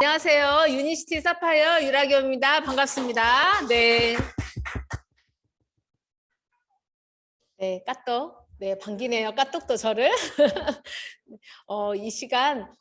안녕하세요. 유니시티 사파이어 유라교입니다. 반갑습니다. 네. 네, 까똑. 네, 반기네요. 까똑도 저를. 이 시간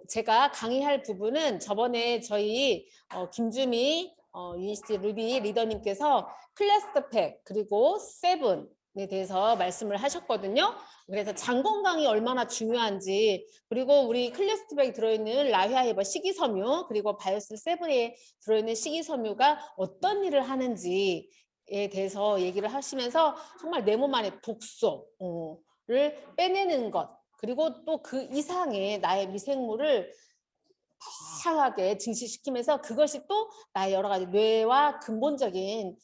제가 강의할 부분은 저번에 저희 김주미 유니시티 루비 리더님께서 클래스백 그리고 세븐에 대해서 말씀을 하셨거든요. 그래서 장건강이 얼마나 중요한지, 그리고 우리 클래스백에 들어있는 라휘아헤버 식이섬유, 그리고 바이오스 세븐에 들어있는 식이섬유가 어떤 일을 하는지 에 대해서 얘기를 하시면서 정말 내 몸 안에 독소를 빼내는 것, 그리고 또 그 이상의 나의 미생물을 다양하게 증식시키면서 그것이 또 나의 여러 가지 뇌와 근본적인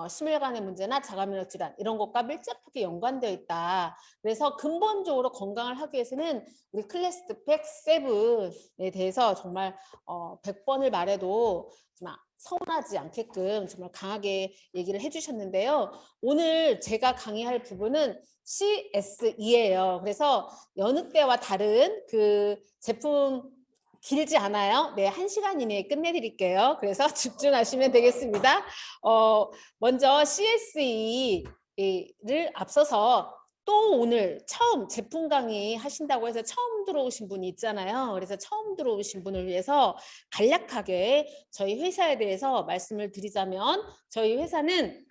심혈관의 문제나 자가면역 질환 이런 것과 밀접하게 연관되어 있다. 그래서 근본적으로 건강을 하기 위해서는 우리 클래스백 7에 대해서 정말 100번을 말해도 정말 서운하지 않게끔 정말 강하게 얘기를 해주셨는데요. 오늘 제가 강의할 부분은 CS2예요. 그래서 여느 때와 다른 그 제품 길지 않아요. 네, 1시간 이내에 끝내드릴게요. 그래서 집중하시면 되겠습니다. 먼저 CSE를 앞서서 또 오늘 처음 제품 강의 하신다고 해서 처음 들어오신 분이 있잖아요. 그래서 처음 들어오신 분을 위해서 간략하게 저희 회사에 대해서 말씀을 드리자면, 저희 회사는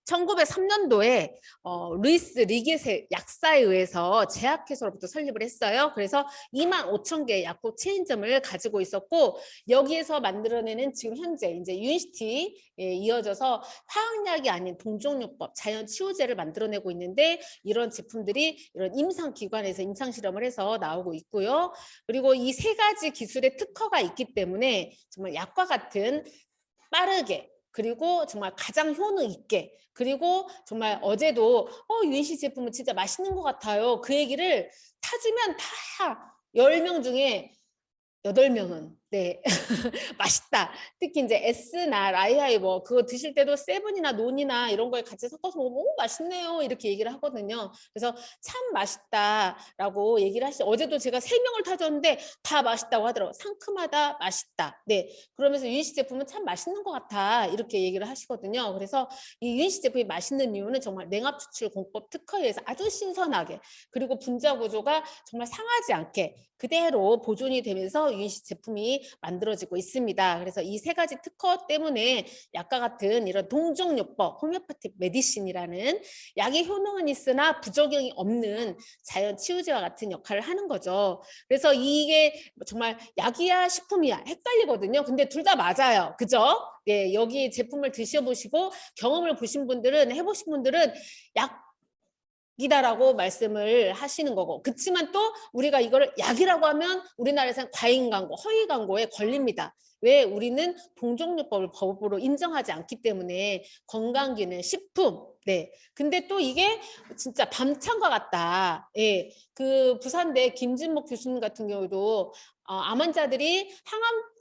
1903년도에 루이스 리겟의 약사에 의해서 제약회사로부터 설립을 했어요. 그래서 25,000개의 약국 체인점을 가지고 있었고, 여기에서 만들어내는 지금 현재 이제 유니시티에 이어져서 화학약이 아닌 동종요법, 자연치유제를 만들어내고 있는데, 이런 제품들이 이런 임상기관에서 임상실험을 해서 나오고 있고요. 그리고 이 세 가지 기술의 특허가 있기 때문에 정말 약과 같은 빠르게, 그리고 정말 가장 효능 있게, 그리고 정말 어제도 유인시 제품은 진짜 맛있는 것 같아요, 그 얘기를 타주면 다 10명 중에 8명은 네 맛있다. 특히 이제 S나 라이하이버 그거 드실 때도 세븐이나 논이나 이런 거에 같이 섞어서 먹으면 오, 맛있네요 이렇게 얘기를 하거든요. 그래서 참 맛있다라고 얘기를 하시죠. 어제도 제가 3명을 타줬는데 다 맛있다고 하더라고요. 상큼하다, 맛있다. 네, 그러면서 유인시 제품은 참 맛있는 것 같아 이렇게 얘기를 하시거든요. 그래서 이 유인시 제품이 맛있는 이유는 정말 냉압 추출 공법 특허에 의해서 아주 신선하게, 그리고 분자 구조가 정말 상하지 않게 그대로 보존이 되면서 유인시 제품이 만들어지고 있습니다. 그래서 이 세 가지 특허 때문에 약과 같은 이런 동종요법, 호미오파틱 메디신이라는 약의 효능은 있으나 부작용이 없는 자연 치유제와 같은 역할을 하는 거죠. 그래서 이게 정말 약이야 식품이야 헷갈리거든요. 근데 둘 다 맞아요. 그죠? 네, 여기 제품을 드셔보시고 경험을 보신 분들은, 해보신 분들은 약 이다라고 말씀을 하시는 거고, 그렇지만 또 우리가 이거를 약이라고 하면 우리나라에서는 과잉 광고, 허위 광고에 걸립니다. 왜? 우리는 동종요법을 법으로 인정하지 않기 때문에 건강기능 식품. 네. 근데 또 이게 진짜 밤찬과 같다. 예. 그 부산대 김진목 교수님 같은 경우도 암 환자들이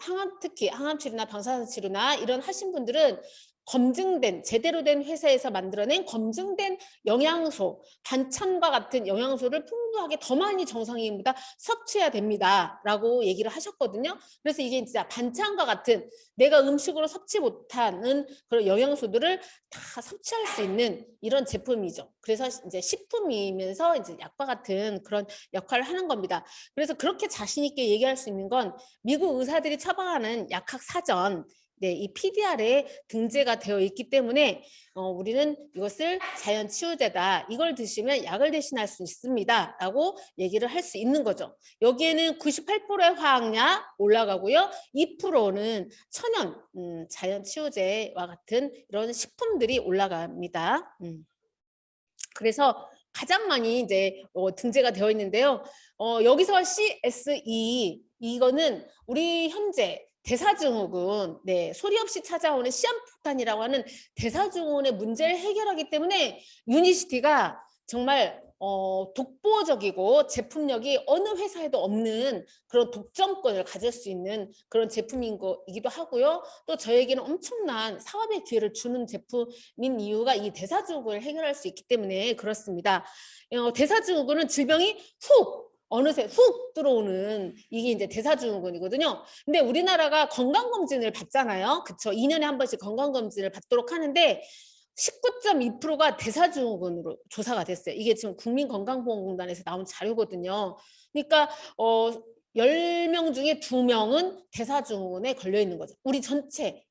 항암 특히 항암 치료나 방사선 치료나 이런 하신 분들은 검증된, 제대로 된 회사에서 만들어낸 검증된 영양소, 반찬과 같은 영양소를 풍부하게 더 많이 정상인보다 섭취해야 됩니다라고 얘기를 하셨거든요. 그래서 이게 진짜 반찬과 같은 내가 음식으로 섭취 못하는 그런 영양소들을 다 섭취할 수 있는 이런 제품이죠. 그래서 이제 식품이면서 이제 약과 같은 그런 역할을 하는 겁니다. 그래서 그렇게 자신 있게 얘기할 수 있는 건 미국 의사들이 처방하는 약학 사전, 네, 이 PDR에 등재가 되어 있기 때문에 우리는 이것을 자연 치유제다, 이걸 드시면 약을 대신할 수 있습니다 라고 얘기를 할 수 있는 거죠. 여기에는 98%의 화학약 올라가고요, 2%는 천연 자연 치유제와 같은 이런 식품들이 올라갑니다. 그래서 가장 많이 이제 등재가 되어 있는데요. 여기서 CSE, 이거는 우리 현재 대사증후군, 네, 소리 없이 찾아오는 시한폭탄이라고 하는 대사증후군의 문제를 해결하기 때문에 유니시티가 정말 독보적이고 제품력이 어느 회사에도 없는 그런 독점권을 가질 수 있는 그런 제품인 거이기도 하고요. 또 저에게는 엄청난 사업의 기회를 주는 제품인 이유가 이 대사증후군을 해결할 수 있기 때문에 그렇습니다. 대사증후군은 질병이 훅 어느새 훅 들어오는 이게 이제 대사증후군이거든요. 근데 우리나라가 건강검진을 받잖아요. 그쵸? 2년에 한 번씩 건강검진을 받도록 하는데 19.2%가 대사증후군으로 조사가 됐어요. 이게 지금 국민건강보험공단에서 나온 자료거든요. 그러니까 10명 중에 2명은 대사증후군에 걸려 있는 거죠. 우리 전체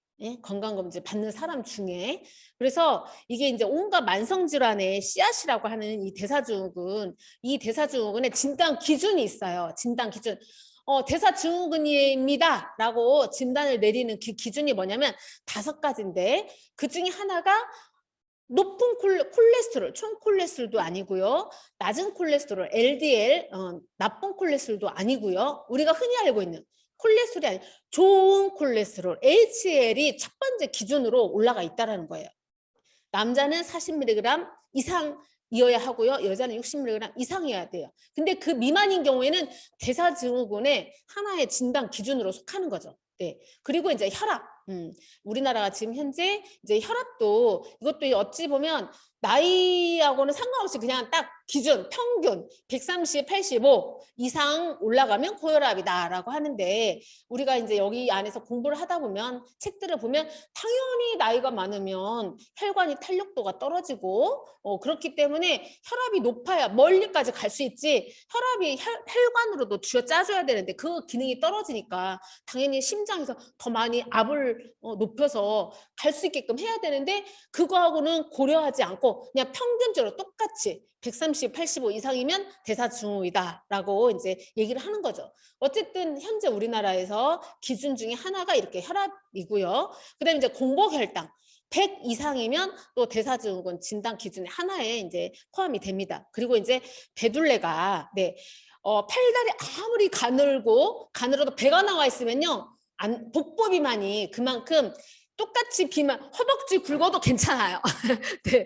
건강검진 받는 사람 중에. 그래서 이게 이제 온갖 만성질환의 씨앗이라고 하는 이 대사증후군, 이 대사증후군의 진단 기준이 있어요. 진단 기준. 대사증후군입니다 라고 진단을 내리는 그 기준이 뭐냐면 5가지인데 그 중에 하나가 높은 콜레스테롤, 총 콜레스테롤도 아니고요. 낮은 콜레스테롤, LDL, 나쁜 콜레스테롤도 아니고요. 우리가 흔히 알고 있는 콜레스테롤이 아니 좋은 콜레스테롤, HDL이 첫 번째 기준으로 올라가 있다는 거예요. 남자는 40mg 이상이어야 하고요. 여자는 60mg 이상이어야 돼요. 근데 그 미만인 경우에는 대사증후군의 하나의 진단 기준으로 속하는 거죠. 네. 그리고 이제 혈압. 우리나라가 지금 현재 이제 혈압도 이것도 어찌 보면 나이하고는 상관없이 그냥 딱 기준 평균 130, 85 이상 올라가면 고혈압이다라고 하는데 우리가 이제 여기 안에서 공부를 하다 보면 책들을 보면 당연히 나이가 많으면 혈관이 탄력도가 떨어지고 그렇기 때문에 혈압이 높아야 멀리까지 갈 수 있지 혈압이 혈관으로도 쥐어 짜줘야 되는데 그 기능이 떨어지니까 당연히 심장에서 더 많이 압을 높여서 갈 수 있게끔 해야 되는데 그거하고는 고려하지 않고 그냥 평균적으로 똑같이 130, 85 이상이면 대사증후이다라고 이제 얘기를 하는 거죠. 어쨌든 현재 우리나라에서 기준 중에 하나가 이렇게 혈압이고요. 그다음에 이제 공복혈당 100 이상이면 또 대사증후군 진단 기준의 하나에 이제 포함이 됩니다. 그리고 이제 배둘레가 팔다리 아무리 가늘어도 배가 나와 있으면요. 복부 비만이 그만큼 똑같이 비만 허벅지 굵어도 괜찮아요. 네,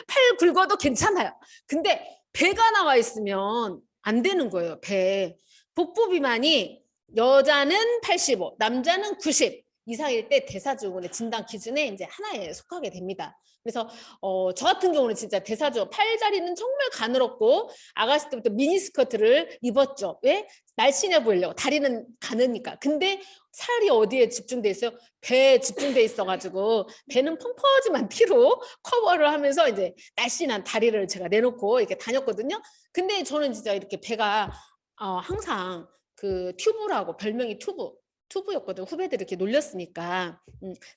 팔 굵어도 괜찮아요. 근데 배가 나와 있으면 안 되는 거예요. 복부 비만이 여자는 85, 남자는 90 이상일 때 대사증후군의 진단 기준에 이제 하나에 속하게 됩니다. 그래서 저 같은 경우는 진짜 대사증후군 팔다리는 정말 가늘었고 아가씨 때부터 미니스커트를 입었죠. 왜? 날씬해 보이려고. 다리는 가느니까. 근데 살이 어디에 집중돼 있어요? 배에 집중돼 있어가지고 배는 펑퍼짐한 티로 커버를 하면서 이제 날씬한 다리를 제가 내놓고 이렇게 다녔거든요. 근데 저는 진짜 이렇게 배가 항상 그 튜브라고 별명이 튜브였거든. 후배들이 이렇게 놀렸으니까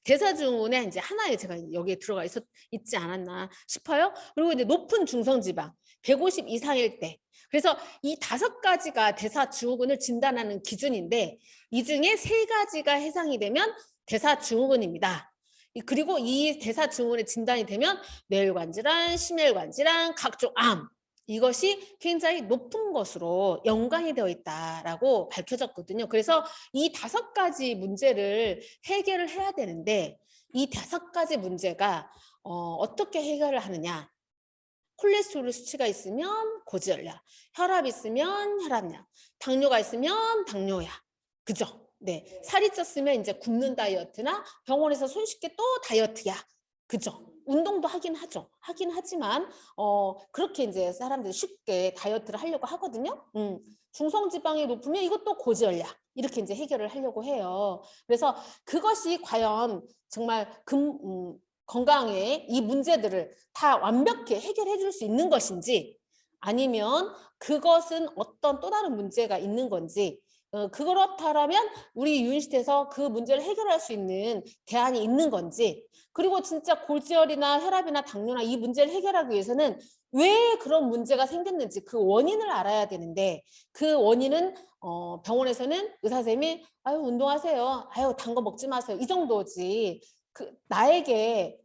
대사증후군에 이제 하나에 제가 여기에 들어가 있지 않았나 싶어요. 그리고 이제 높은 중성지방 150 이상일 때. 그래서 이 5가지가 대사증후군을 진단하는 기준인데 이 중에 3가지가 해당이 되면 대사증후군입니다. 그리고 이 대사증후군에 진단이 되면 뇌혈관 질환, 심혈관 질환, 각종 암 이것이 굉장히 높은 것으로 연관이 되어 있다라고 밝혀졌거든요. 그래서 이 5가지 문제를 해결을 해야 되는데 이 5가지 문제가 어떻게 해결을 하느냐. 콜레스테롤 수치가 있으면 고지혈약, 혈압 있으면 혈압약, 당뇨가 있으면 당뇨약. 그죠? 네. 살이 쪘으면 이제 굶는 다이어트나 병원에서 손쉽게 또 다이어트약. 그죠? 운동도 하긴 하죠. 하긴 하지만 그렇게 이제 사람들이 쉽게 다이어트를 하려고 하거든요. 중성지방이 높으면 이것도 고지혈약 이렇게 이제 해결을 하려고 해요. 그래서 그것이 과연 정말 건강에 이 문제들을 다 완벽히 해결해 줄 수 있는 것인지 아니면 그것은 어떤 또 다른 문제가 있는 건지 그렇다면 우리 유인시대에서 그 문제를 해결할 수 있는 대안이 있는 건지 그리고 진짜 고지혈이나 혈압이나 당뇨나 이 문제를 해결하기 위해서는 왜 그런 문제가 생겼는지 그 원인을 알아야 되는데 그 원인은 병원에서는 의사 선생님이 아유 운동하세요. 아유 단 거 먹지 마세요. 이 정도지. 나에게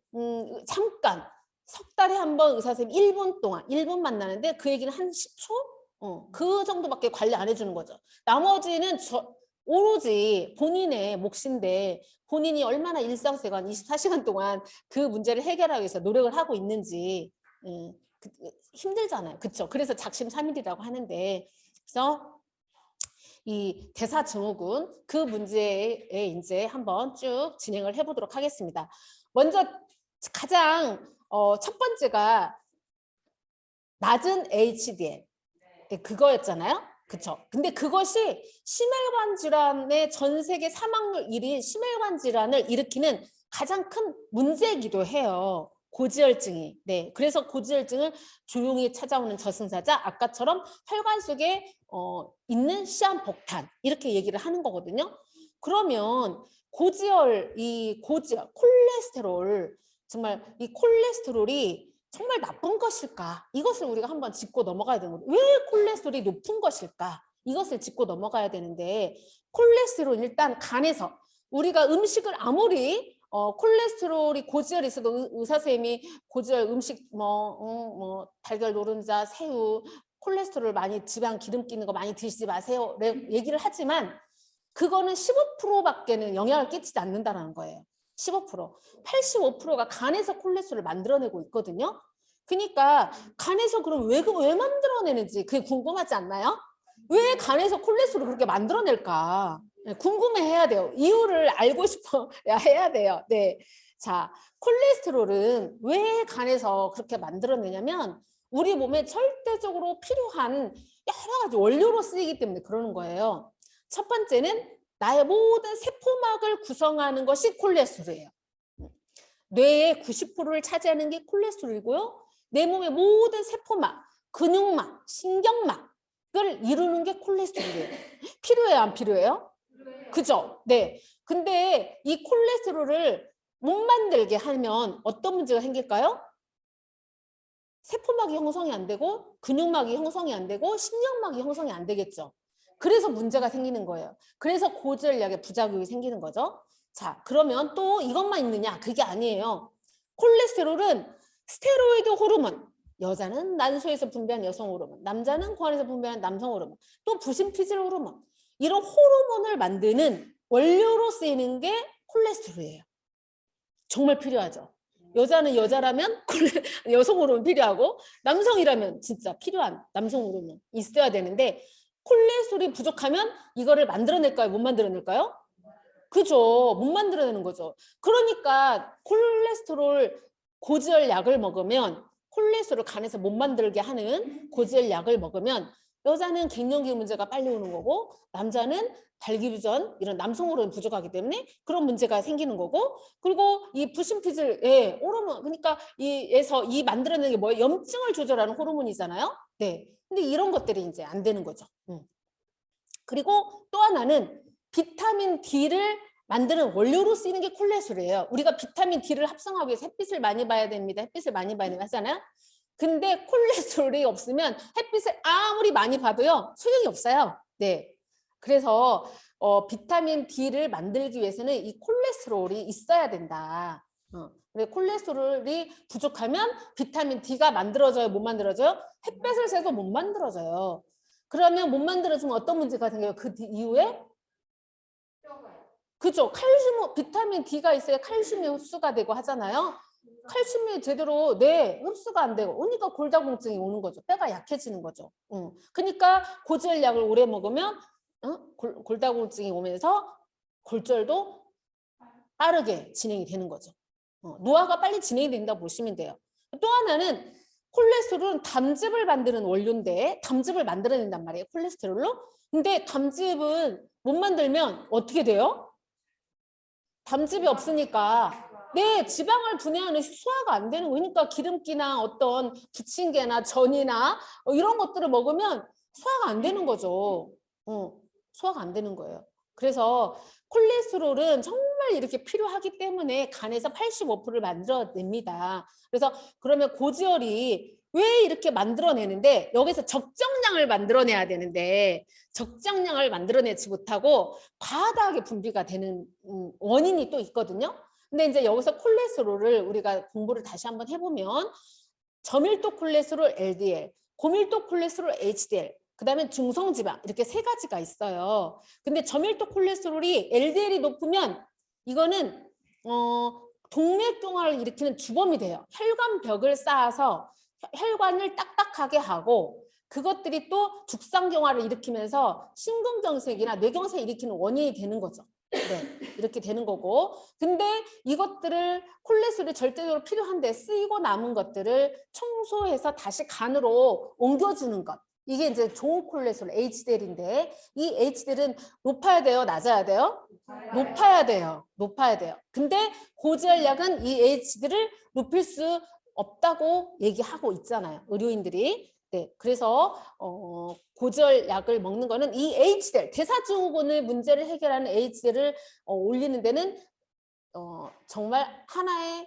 잠깐 석 달에 한 번 의사 선생님 1분 동안 1분 만나는데 그 얘기는 한 10초? 그 정도밖에 관리 안 해주는 거죠. 나머지는 오로지 본인의 몫인데 본인이 얼마나 일상생활 24시간 동안 그 문제를 해결하기 위해서 노력을 하고 있는지 힘들잖아요. 그렇죠? 그래서 작심삼일이라고 하는데 그래서 이 대사증후군 그 문제에 이제 한번 쭉 진행을 해보도록 하겠습니다. 먼저 가장 첫 번째가 낮은 HDL. 네, 그거였잖아요. 그쵸? 근데 그것이 심혈관 질환의 전 세계 사망률 1위인 심혈관 질환을 일으키는 가장 큰 문제이기도 해요. 고지혈증이. 네. 그래서 고지혈증을 조용히 찾아오는 저승사자, 아까처럼 혈관 속에 있는 시한폭탄 이렇게 얘기를 하는 거거든요. 그러면 고지혈, 콜레스테롤, 정말 이 콜레스테롤이 정말 나쁜 것일까? 이것을 우리가 한번 짚고 넘어가야 되는 거예요. 왜 콜레스테롤이 높은 것일까? 이것을 짚고 넘어가야 되는데, 콜레스테롤은 일단 간에서 우리가 음식을 아무리 콜레스테롤이 고지혈이 있어도 의사 선생님이 고지혈 음식 달걀 노른자, 새우, 콜레스테롤 많이 지방 기름기 있는 거 많이 드시지 마세요. 얘기를 하지만 그거는 15%밖에는 영향을 끼치지 않는다는 거예요. 15%. 85%가 간에서 콜레스테롤을 만들어내고 있거든요. 그러니까 간에서 그럼 왜 만들어내는지 그게 궁금하지 않나요? 왜 간에서 콜레스테롤을 그렇게 만들어낼까? 궁금해해야 돼요. 이유를 알고 싶어 해야 돼요. 네. 자, 콜레스테롤은 왜 간에서 그렇게 만들어내냐면 우리 몸에 절대적으로 필요한 여러 가지 원료로 쓰이기 때문에 그러는 거예요. 첫 번째는 나의 모든 세포막을 구성하는 것이 콜레스테롤이에요. 뇌의 90%를 차지하는 게 콜레스테롤이고요. 내 몸의 모든 세포막, 근육막, 신경막을 이루는 게 콜레스테롤이에요. 필요해요, 안 필요해요? 그죠? 네. 근데 이 콜레스테롤을 못 만들게 하면 어떤 문제가 생길까요? 세포막이 형성이 안 되고 근육막이 형성이 안 되고 신경막이 형성이 안 되겠죠. 그래서 문제가 생기는 거예요. 그래서 고지혈약의 부작용이 생기는 거죠. 자, 그러면 또 이것만 있느냐? 그게 아니에요. 콜레스테롤은 스테로이드 호르몬, 여자는 난소에서 분비한 여성 호르몬, 남자는 고환에서 분비한 남성 호르몬, 또 부신피질 호르몬, 이런 호르몬을 만드는 원료로 쓰이는 게 콜레스테롤이에요. 정말 필요하죠. 여자는 여자라면 여성 호르몬 필요하고 남성이라면 진짜 필요한 남성 호르몬 있어야 되는데 콜레스테롤이 부족하면 이거를 만들어낼까요? 못 만들어낼까요? 그죠. 못 만들어내는 거죠. 그러니까 콜레스테롤 고지혈 약을 먹으면 콜레스테롤 간에서 못 만들게 하는 고지혈 약을 먹으면 여자는 갱년기 문제가 빨리 오는 거고 남자는 발기부전 이런 남성 호르몬이 부족하기 때문에 그런 문제가 생기는 거고 그리고 이 부신피질 호르몬 그러니까 이 만들어내는 게 뭐예요? 염증을 조절하는 호르몬이잖아요. 네. 근데 이런 것들이 이제 안 되는 거죠. 그리고 또 하나는 비타민 D를 만드는 원료로 쓰이는 게 콜레스테롤이에요. 우리가 비타민 D를 합성하기 위해서 햇빛을 많이 봐야 됩니다. 햇빛을 많이 봐야 됩니다. 하잖아요. 근데 콜레스테롤이 없으면 햇빛을 아무리 많이 봐도요. 소용이 없어요. 네. 그래서 비타민 D를 만들기 위해서는 이 콜레스테롤이 있어야 된다. 콜레스테롤이 부족하면 비타민 D가 만들어져요? 못 만들어져요? 햇볕을 쐬도 못 만들어져요. 그러면 못 만들어지면 어떤 문제가 생겨요? 그 이후에? 그죠? 칼슘, 비타민 D가 있어야 칼슘이 흡수가 되고 하잖아요. 칼슘이 제대로 흡수가 안 되고 그러니까 골다공증이 오는 거죠. 뼈가 약해지는 거죠. 그러니까 고지혈약을 오래 먹으면 골다공증이 오면서 골절도 빠르게 진행이 되는 거죠. 노화가 빨리 진행이 된다고 보시면 돼요. 또 하나는 콜레스테롤은 담즙을 만드는 원료인데 담즙을 만들어낸단 말이에요. 콜레스테롤로. 근데 담즙은 못 만들면 어떻게 돼요? 담즙이 없으니까 지방을 분해하는 소화가 안 되는 거예요. 그러니까 기름기나 어떤 부침개나 전이나 이런 것들을 먹으면 소화가 안 되는 거죠. 소화가 안 되는 거예요. 그래서 콜레스테롤은 정말 이렇게 필요하기 때문에 간에서 85%를 만들어냅니다. 그래서 그러면 고지혈이 왜 이렇게 만들어내는데 여기서 적정량을 만들어내야 되는데 적정량을 만들어내지 못하고 과다하게 분비가 되는 원인이 또 있거든요. 근데 이제 여기서 콜레스테롤을 우리가 공부를 다시 한번 해보면 저밀도 콜레스테롤 LDL, 고밀도 콜레스테롤 HDL, 그다음에 중성지방 이렇게 세 가지가 있어요. 근데 저밀도 콜레스테롤이 LDL이 높으면 이거는 동맥경화를 일으키는 주범이 돼요. 혈관벽을 쌓아서 혈관을 딱딱하게 하고 그것들이 또 죽상경화를 일으키면서 심근경색이나 뇌경색을 일으키는 원인이 되는 거죠. 네, 이렇게 되는 거고. 근데 이것들을 콜레스테롤이 절대적으로 필요한데 쓰이고 남은 것들을 청소해서 다시 간으로 옮겨주는 것. 이게 이제 좋은 콜레스테롤 HDL인데 이 HDL은 높아야 돼요, 낮아야 돼요? 높아야 돼요. 높아야 돼요. 근데 고지혈약은 이 HDL을 높일 수 없다고 얘기하고 있잖아요. 의료인들이. 네, 그래서 고지혈약을 먹는 거는 이 HDL, 대사증후군의 문제를 해결하는 HDL을 올리는 데는 정말 하나의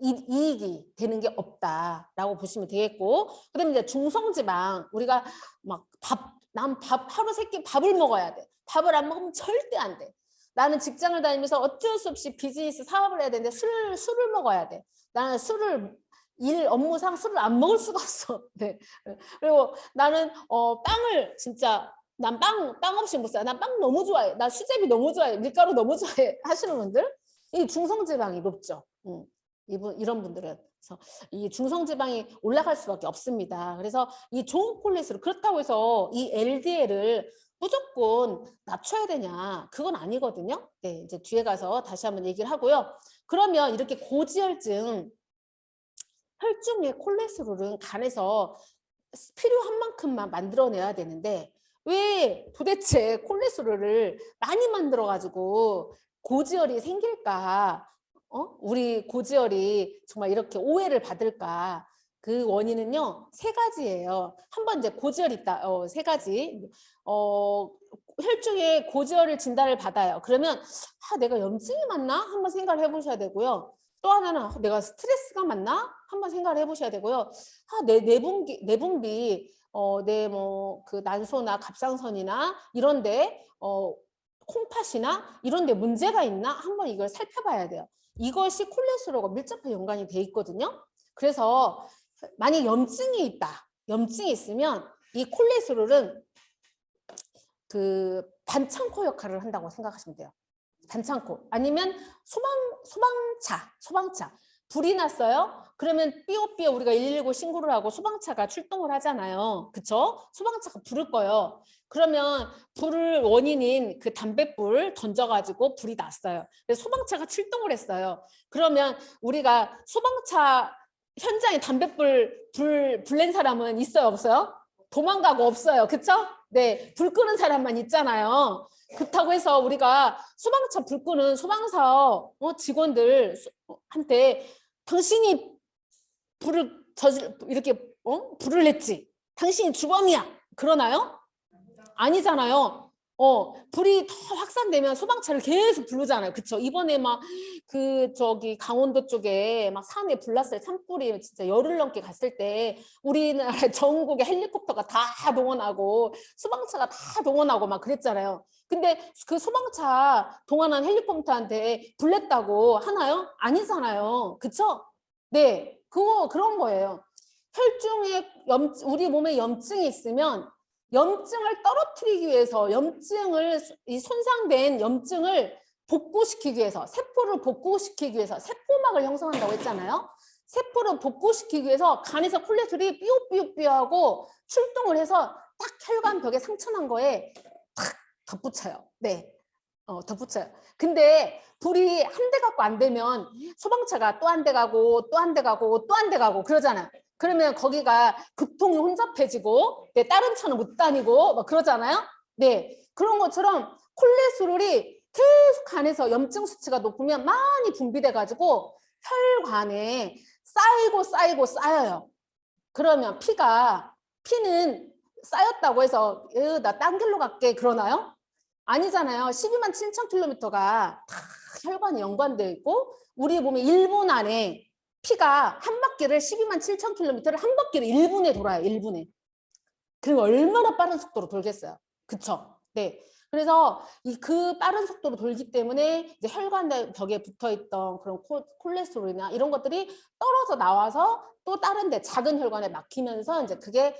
이익이 되는 게 없다라고 보시면 되겠고, 그다음에 이제 중성지방, 우리가 막 난 하루 세 끼 밥을 먹어야 돼. 밥을 안 먹으면 절대 안 돼. 나는 직장을 다니면서 어쩔 수 없이 비즈니스 사업을 해야 되는데 술을 먹어야 돼. 나는 일 업무상 술을 안 먹을 수가 없어. 네. 그리고 나는 빵을 진짜 난 빵 없이 못 살아. 난 빵 너무 좋아해. 나 수제비 너무 좋아해. 밀가루 너무 좋아해. 하시는 분들 이 중성지방이 높죠. 이런 분들은. 그래서 이 중성지방이 올라갈 수밖에 없습니다. 그래서 이 좋은 콜레스테롤, 그렇다고 해서 이 LDL을 무조건 낮춰야 되냐? 그건 아니거든요. 네, 이제 뒤에 가서 다시 한번 얘기를 하고요. 그러면 이렇게 고지혈증, 혈중의 콜레스테롤은 간에서 필요한 만큼만 만들어내야 되는데 왜 도대체 콜레스테롤을 많이 만들어가지고 고지혈이 생길까? 우리 고지혈이 정말 이렇게 오해를 받을까? 그 원인은요, 세 가지예요. 한번 이제 고지혈 있다, 세 가지. 혈중에 고지혈을 진단을 받아요. 그러면 내가 염증이 맞나? 한번 생각을 해보셔야 되고요. 또 하나는 내가 스트레스가 맞나? 한번 생각을 해보셔야 되고요. 내 내분비, 내 뭐 그 난소나 갑상선이나 이런데 콩팥이나 이런데 문제가 있나? 한번 이걸 살펴봐야 돼요. 이것이 콜레스테롤과 밀접한 연관이 돼 있거든요. 그래서 만약 염증이 있다. 염증이 있으면 이 콜레스테롤은 그 반창고 역할을 한다고 생각하시면 돼요. 반창고. 아니면 소방차. 불이 났어요? 그러면 삐요삐요 우리가 119 신고를 하고 소방차가 출동을 하잖아요. 그쵸? 소방차가 부를 거예요. 그러면 불을 원인인 그 담뱃불 던져가지고 불이 났어요. 그래서 소방차가 출동을 했어요. 그러면 우리가 소방차 현장에 담뱃불 불낸 사람은 있어요, 없어요? 도망가고 없어요. 그쵸? 네, 불 끄는 사람만 있잖아요. 그렇다고 해서 우리가 소방차 불 끄는 소방사 직원들한테 당신이 이렇게 불을 냈지. 당신이 주범이야. 그러나요? 아니잖아요. 불이 더 확산되면 소방차를 계속 부르잖아요. 그쵸? 이번에 막 강원도 쪽에 막 산에 불 났어요. 산불이 진짜 열흘 넘게 갔을 때 우리나라 전국에 헬리콥터가 다 동원하고 소방차가 다 동원하고 막 그랬잖아요. 근데 그 소방차 동원한 헬리콥터한테 불 냈다고 하나요? 아니잖아요. 그쵸? 네. 그런 거예요. 혈중에 우리 몸에 염증이 있으면 염증을 떨어뜨리기 위해서 이 손상된 염증을 복구시키기 위해서 세포를 복구시키기 위해서 세포막을 형성한다고 했잖아요. 세포를 복구시키기 위해서 간에서 콜레스테롤이 삐요삐요삐요하고 출동을 해서 딱 혈관 벽에 상처난 거에 탁 덧붙여요. 네, 덧붙여요. 근데 불이 한 대 갖고 안 되면 소방차가 또 한 대 가고 또 한 대 가고 또 한 대 가고 그러잖아요. 그러면 거기가 교통이 혼잡해지고 네, 다른 차는 못 다니고 막 그러잖아요. 네, 그런 것처럼 콜레스테롤이 계속 간에서 염증 수치가 높으면 많이 분비돼 가지고 혈관에 쌓여요. 그러면 피는 쌓였다고 해서 나 딴 길로 갈게 그러나요? 아니잖아요. 12만 7천 킬로미터가 다 혈관에 연관되어 있고 우리 몸의 1분 안에 피가 한 바퀴를 12만 7천 킬로미터를 한 바퀴를 1분에 돌아요. 1분에. 그럼 얼마나 빠른 속도로 돌겠어요. 그쵸? 네. 그래서 그 빠른 속도로 돌기 때문에 이제 혈관 벽에 붙어있던 그런 콜레스테롤이나 이런 것들이 떨어져 나와서 또 다른 데 작은 혈관에 막히면서 이제 그게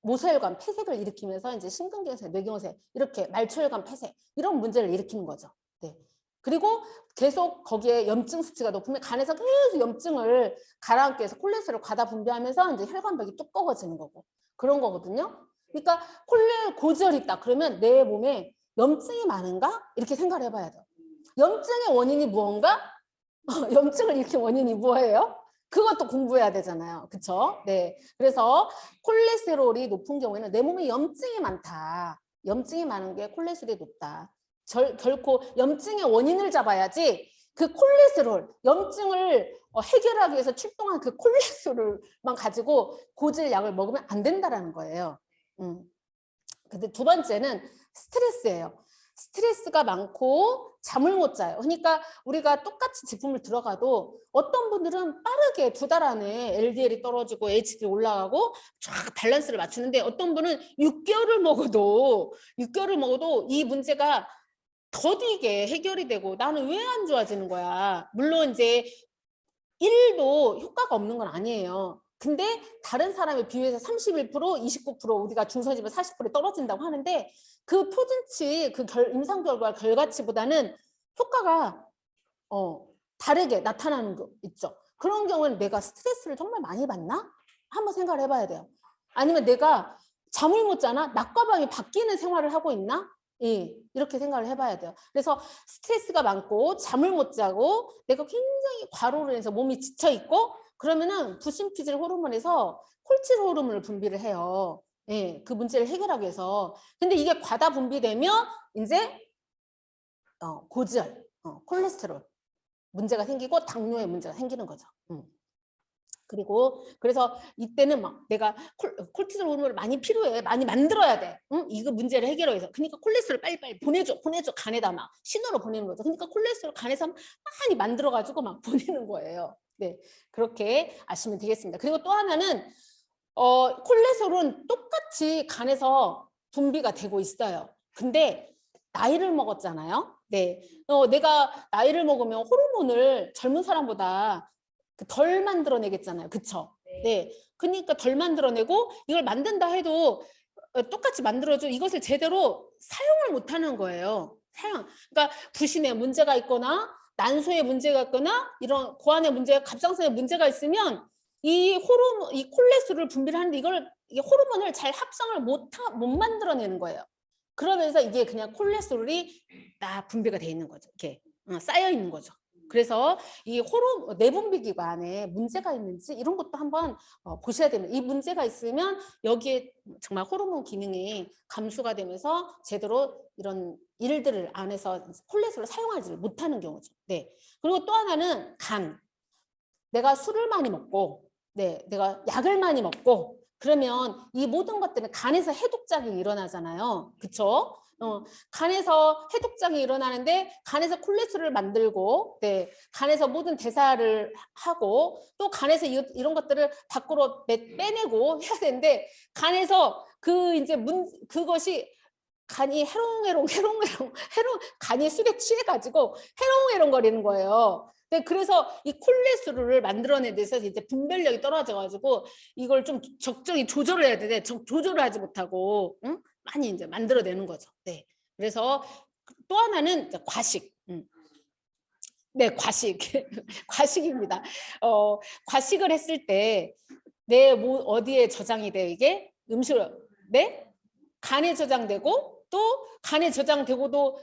모세혈관 폐색을 일으키면서 이제 심근경색, 뇌경색, 이렇게 말초혈관 폐색 이런 문제를 일으키는 거죠. 네. 그리고 계속 거기에 염증 수치가 높으면 간에서 계속 염증을 가라앉게 해서 콜레스테롤 과다 분비하면서 이제 혈관벽이 두꺼워지는 거고 그런 거거든요. 그러니까 고지혈이 있다 그러면 내 몸에 염증이 많은가? 이렇게 생각을 해봐야 돼요. 염증의 원인이 무언가? 염증을 일으킨 원인이 뭐예요? 그것도 공부해야 되잖아요. 그쵸? 네. 그래서 콜레스테롤이 높은 경우에는 내 몸에 염증이 많다. 염증이 많은 게 콜레스테롤이 높다. 결코 염증의 원인을 잡아야지 그 콜레스테롤, 염증을 해결하기 위해서 출동한 그 콜레스테롤만 가지고 고질 약을 먹으면 안 된다라는 거예요. 근데 두 번째는 스트레스예요. 스트레스가 많고 잠을 못 자요. 그러니까 우리가 똑같이 제품을 들어가도 어떤 분들은 빠르게 2달 안에 LDL이 떨어지고 HDL 올라가고 쫙 밸런스를 맞추는데 어떤 분은 6개월을 먹어도 이 문제가 더디게 해결이 되고 나는 왜 안 좋아지는 거야. 물론 이제 1도 효과가 없는 건 아니에요. 근데 다른 사람에 비해서 31%, 29% 우리가 중성지방 40% 떨어진다고 하는데 그 표준치, 그 임상 결과 결과치보다는 효과가 다르게 나타나는 거 있죠. 그런 경우는 내가 스트레스를 정말 많이 받나? 한번 생각을 해봐야 돼요. 아니면 내가 잠을 못 자나? 낮과 밤이 바뀌는 생활을 하고 있나? 예, 이렇게 생각을 해봐야 돼요. 그래서 스트레스가 많고 잠을 못 자고 내가 굉장히 과로로 해서 몸이 지쳐 있고 그러면은 부신피질 호르몬에서 콜티졸 호르몬을 분비를 해요. 예, 그 문제를 해결하기 위해서. 근데 이게 과다 분비되면 이제 고지혈, 콜레스테롤 문제가 생기고 당뇨의 문제가 생기는 거죠. 그리고 그래서 이때는 막 내가 콜티졸 호르몬을 많이 필요해. 많이 만들어야 돼. 응? 이거 문제를 해결하기 위해서. 그러니까 콜레스테롤 빨리빨리 보내줘. 간에다 막 신호로 보내는 거죠. 그러니까 콜레스테롤 간에서 많이 만들어가지고 막 보내는 거예요. 네, 그렇게 아시면 되겠습니다. 그리고 또 하나는 콜레스테롤은 똑같이 간에서 분비가 되고 있어요. 근데 나이를 먹었잖아요. 네, 내가 나이를 먹으면 호르몬을 젊은 사람보다 덜 만들어내겠잖아요. 그쵸? 네. 그러니까 덜 만들어내고 이걸 만든다 해도 똑같이 만들어줘 이것을 제대로 사용을 못하는 거예요. 그러니까 부신에 문제가 있거나 난소에 문제가 있거나 이런 고환에 문제가 갑상선에 문제가 있으면 이 콜레스테롤을 분비를 하는데 이 호르몬을 잘 합성을 못 만들어내는 거예요. 그러면서 이게 그냥 콜레스테롤이 다 분비가 돼 있는 거죠. 이렇게 쌓여 있는 거죠. 그래서 이 내분비 기관에 문제가 있는지 이런 것도 한번 보셔야 됩니다. 이 문제가 있으면 여기에 정말 호르몬 기능이 감소가 되면서 제대로 이런 일들을 안에서 콜레스테롤을 사용하지 못하는 경우죠. 네. 그리고 또 하나는 간. 내가 술을 많이 먹고, 네, 내가 약을 많이 먹고 그러면 이 모든 것들은 간에서 해독작용이 일어나잖아요. 그렇죠? 간에서 해독작용이 일어나는데 간에서 콜레스테롤을 만들고 네, 간에서 모든 대사를 하고 또 간에서 이런 것들을 밖으로 빼내고 해야 되는데 간에서 그것이 간이 해롱해롱 간이 술에 취해가지고 해롱해롱거리는 거예요. 네, 그래서 이 콜레스테롤을 만들어내는 데서 이제 분별력이 떨어져가지고 이걸 좀 적정히 조절을 해야 되는데 조절을 하지 못하고 많이 이제 만들어내는 거죠. 네, 그래서 또 하나는 과식. 네, 과식. 과식입니다. 과식을 했을 때 내 어디에 저장이 돼요? 이게 음식을 네? 간에 저장되고 또 간에 저장되고도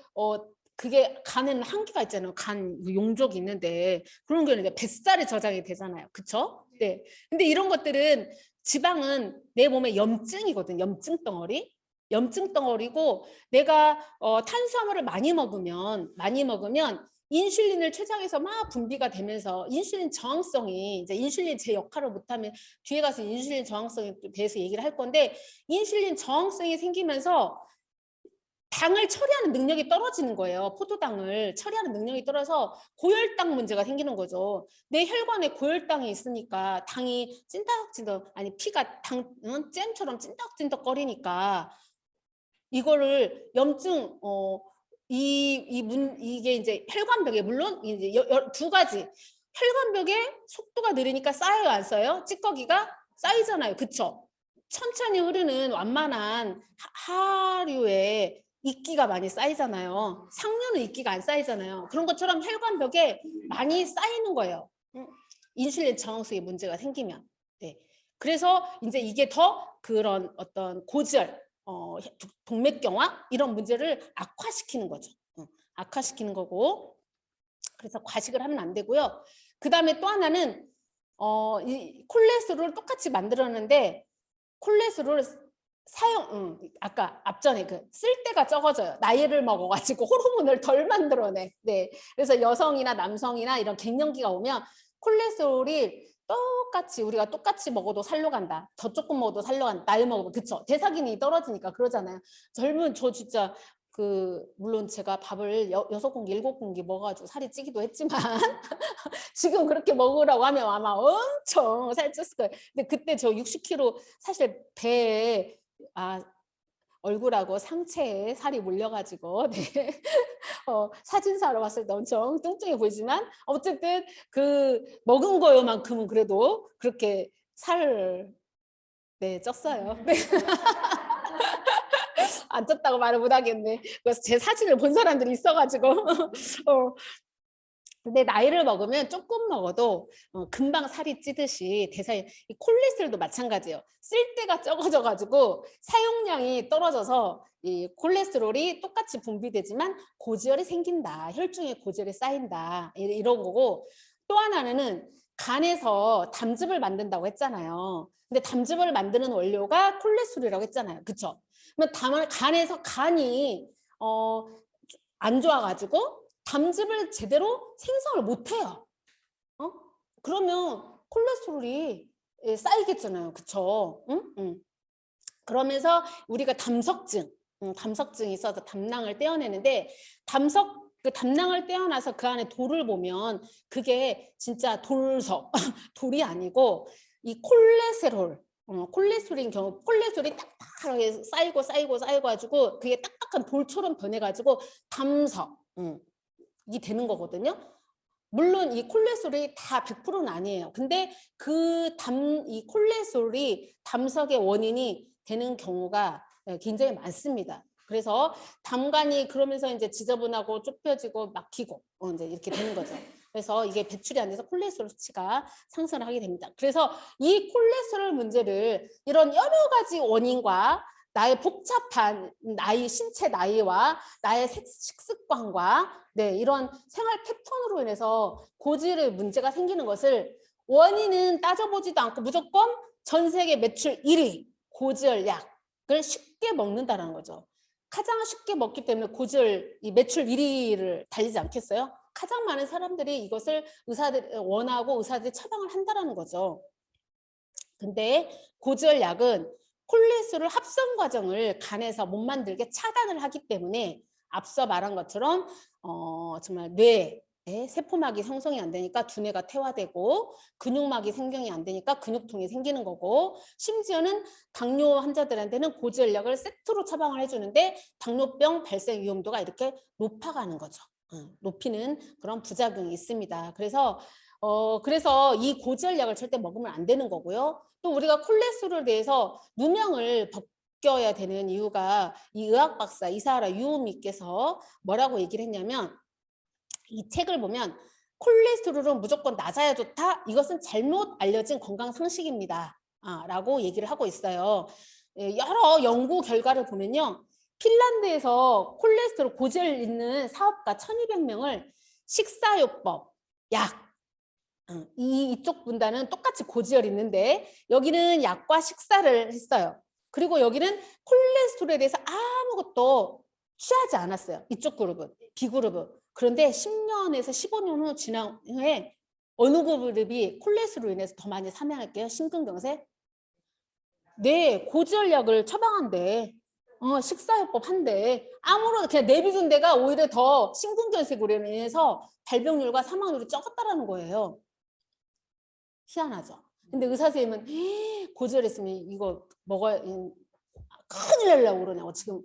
그게 간에는 한계가 있잖아요. 간 용적이 있는데 그런 경우는 이제 뱃살에 저장이 되잖아요. 그렇죠? 네. 근데 이런 것들은 지방은 내 몸에 염증이거든. 염증 덩어리. 염증 덩어리고 내가 탄수화물을 많이 먹으면 인슐린을 췌장에서 막 분비가 되면서 인슐린 저항성이 이제 인슐린 제 역할을 못하면 뒤에 가서 인슐린 저항성에 대해서 얘기를 할 건데 인슐린 저항성이 생기면서 당을 처리하는 능력이 떨어지는 거예요. 포도당을 처리하는 능력이 떨어져서 고혈당 문제가 생기는 거죠. 내 혈관에 고혈당이 있으니까 당이 찐득찐득 아니 피가 잼처럼 찐득찐득거리니까 이거를 염증 이게 이제 혈관벽에 물론 이제 두 가지 혈관벽에 속도가 느리니까 쌓여요 안 쌓여요? 찌꺼기가 쌓이잖아요. 그쵸? 천천히 흐르는 완만한 하류에 이끼가 많이 쌓이잖아요. 상류는 이끼가 안 쌓이잖아요. 그런 것처럼 혈관벽에 많이 쌓이는 거예요. 인슐린 저항성에 문제가 생기면. 네. 그래서 이제 이게 더 그런 어떤 고지혈 동맥경화 이런 문제를 악화시키는 거죠. 악화시키는 거고 그래서 과식을 하면 안 되고요. 그 다음에 또 하나는 이 콜레스테롤을 똑같이 만들었는데 콜레스테롤 아까 앞전에 쓸 때가 적어져요. 나이를 먹어가지고 호르몬을 덜 만들어내. 네. 그래서 여성이나 남성이나 이런 갱년기가 오면 콜레스테롤이 우리가 똑같이 먹어도 살로 간다. 더 조금 먹어도 살로 간다. 나이 먹으면 그쵸. 대사기능이 떨어지니까 그러잖아요. 저 진짜 물론 제가 밥을 6공기, 7공기 먹어가지고 살이 찌기도 했지만 지금 그렇게 먹으라고 하면 아마 엄청 살쪘을 거예요. 근데 그때 저 60kg 사실 배에 얼굴하고 상체에 살이 몰려가지고 네. 사진사로 봤을 때 엄청 뚱뚱해 보이지만 어쨌든 먹은 거요만큼은 그래도 그렇게 네, 쪘어요. 네. 안 쪘다고 말을 못 하겠네. 그래서 제 사진을 본 사람들이 있어가지고 근데 나이를 먹으면 조금 먹어도 금방 살이 찌듯이 이 콜레스테롤도 마찬가지예요. 쓸 때가 적어져 가지고 사용량이 떨어져서 이 콜레스테롤이 똑같이 분비되지만 고지혈이 생긴다. 혈중에 고지혈이 쌓인다. 이런 거고 또 하나는 간에서 담즙을 만든다고 했잖아요. 근데 담즙을 만드는 원료가 콜레스테롤이라고 했잖아요. 그렇죠? 그러면 간에서 간이 안 좋아가지고 담즙을 제대로 생성을 못해요. 그러면 콜레스테롤이 쌓이겠잖아요. 그쵸? 응? 그러면서 우리가 담석증이 있어서 담낭을 떼어내는데 담낭을 떼어나서 그 안에 돌을 보면 그게 진짜 돌석, 돌이 아니고 이 콜레스테롤인 경우 콜레스테롤이 딱딱하게 쌓이고 그게 딱딱한 돌처럼 변해가지고 담석 이 되는 거거든요. 물론 이 콜레스테롤이 다 100%는 아니에요. 근데 이 콜레스테롤이 담석의 원인이 되는 경우가 굉장히 많습니다. 그래서 담관이 그러면서 이제 지저분하고 좁혀지고 막히고 이제 이렇게 되는 거죠. 그래서 이게 배출이 안 돼서 콜레스테롤 수치가 상승을 하게 됩니다. 그래서 이 콜레스테롤 문제를 이런 여러 가지 원인과 나의 복잡한 신체 나이와 나의 식습관과 이런 생활 패턴으로 인해서 고지혈의 문제가 생기는 것을 원인은 따져보지도 않고 무조건 전 세계 매출 1위 고지혈 약을 쉽게 먹는다는 거죠. 가장 쉽게 먹기 때문에 고지혈 매출 1위를 달리지 않겠어요? 가장 많은 사람들이 이것을 원하고 의사들이 처방을 한다는 거죠. 근데 고지혈 약은 콜레스테롤 합성 과정을 간에서 못 만들게 차단을 하기 때문에 앞서 말한 것처럼 정말 뇌에 세포막이 형성이 안 되니까 두뇌가 퇴화되고 근육막이 생성이 안 되니까 근육통이 생기는 거고 심지어는 당뇨 환자들한테는 고지혈약을 세트로 처방을 해주는데 당뇨병 발생 위험도가 이렇게 높아가는 거죠. 높이는 그런 부작용이 있습니다. 그래서 이 고지혈약을 절대 먹으면 안 되는 거고요. 또 우리가 콜레스테롤에 대해서 누명을 벗겨야 되는 이유가 이 의학 박사 이사하라 유우미께서 뭐라고 얘기를 했냐면 이 책을 보면 콜레스테롤은 무조건 낮아야 좋다. 이것은 잘못 알려진 건강 상식입니다. 라고 얘기를 하고 있어요. 여러 연구 결과를 보면요. 핀란드에서 콜레스테롤 고지혈 있는 사업가 1200명을 식사요법, 약 이쪽 분단은 똑같이 고지혈 있는데 여기는 약과 식사를 했어요. 그리고 여기는 콜레스테롤에 대해서 아무것도 취하지 않았어요. 이쪽 그룹은, B그룹은. 그런데 10년에서 15년 후 지난 후에 어느 그룹이 콜레스테롤로 인해서 더 많이 사망할게요? 심근경색? 네, 고지혈약을 처방한대. 식사요법 한대. 아무런 그냥 내비둔 데가 오히려 더 심근경색으로 인해서 발병률과 사망률이 적었다라는 거예요. 희한하죠. 근데 의사 선생님은 고지혈 했으면 이거 먹어야 큰일 날려고 그러냐고 지금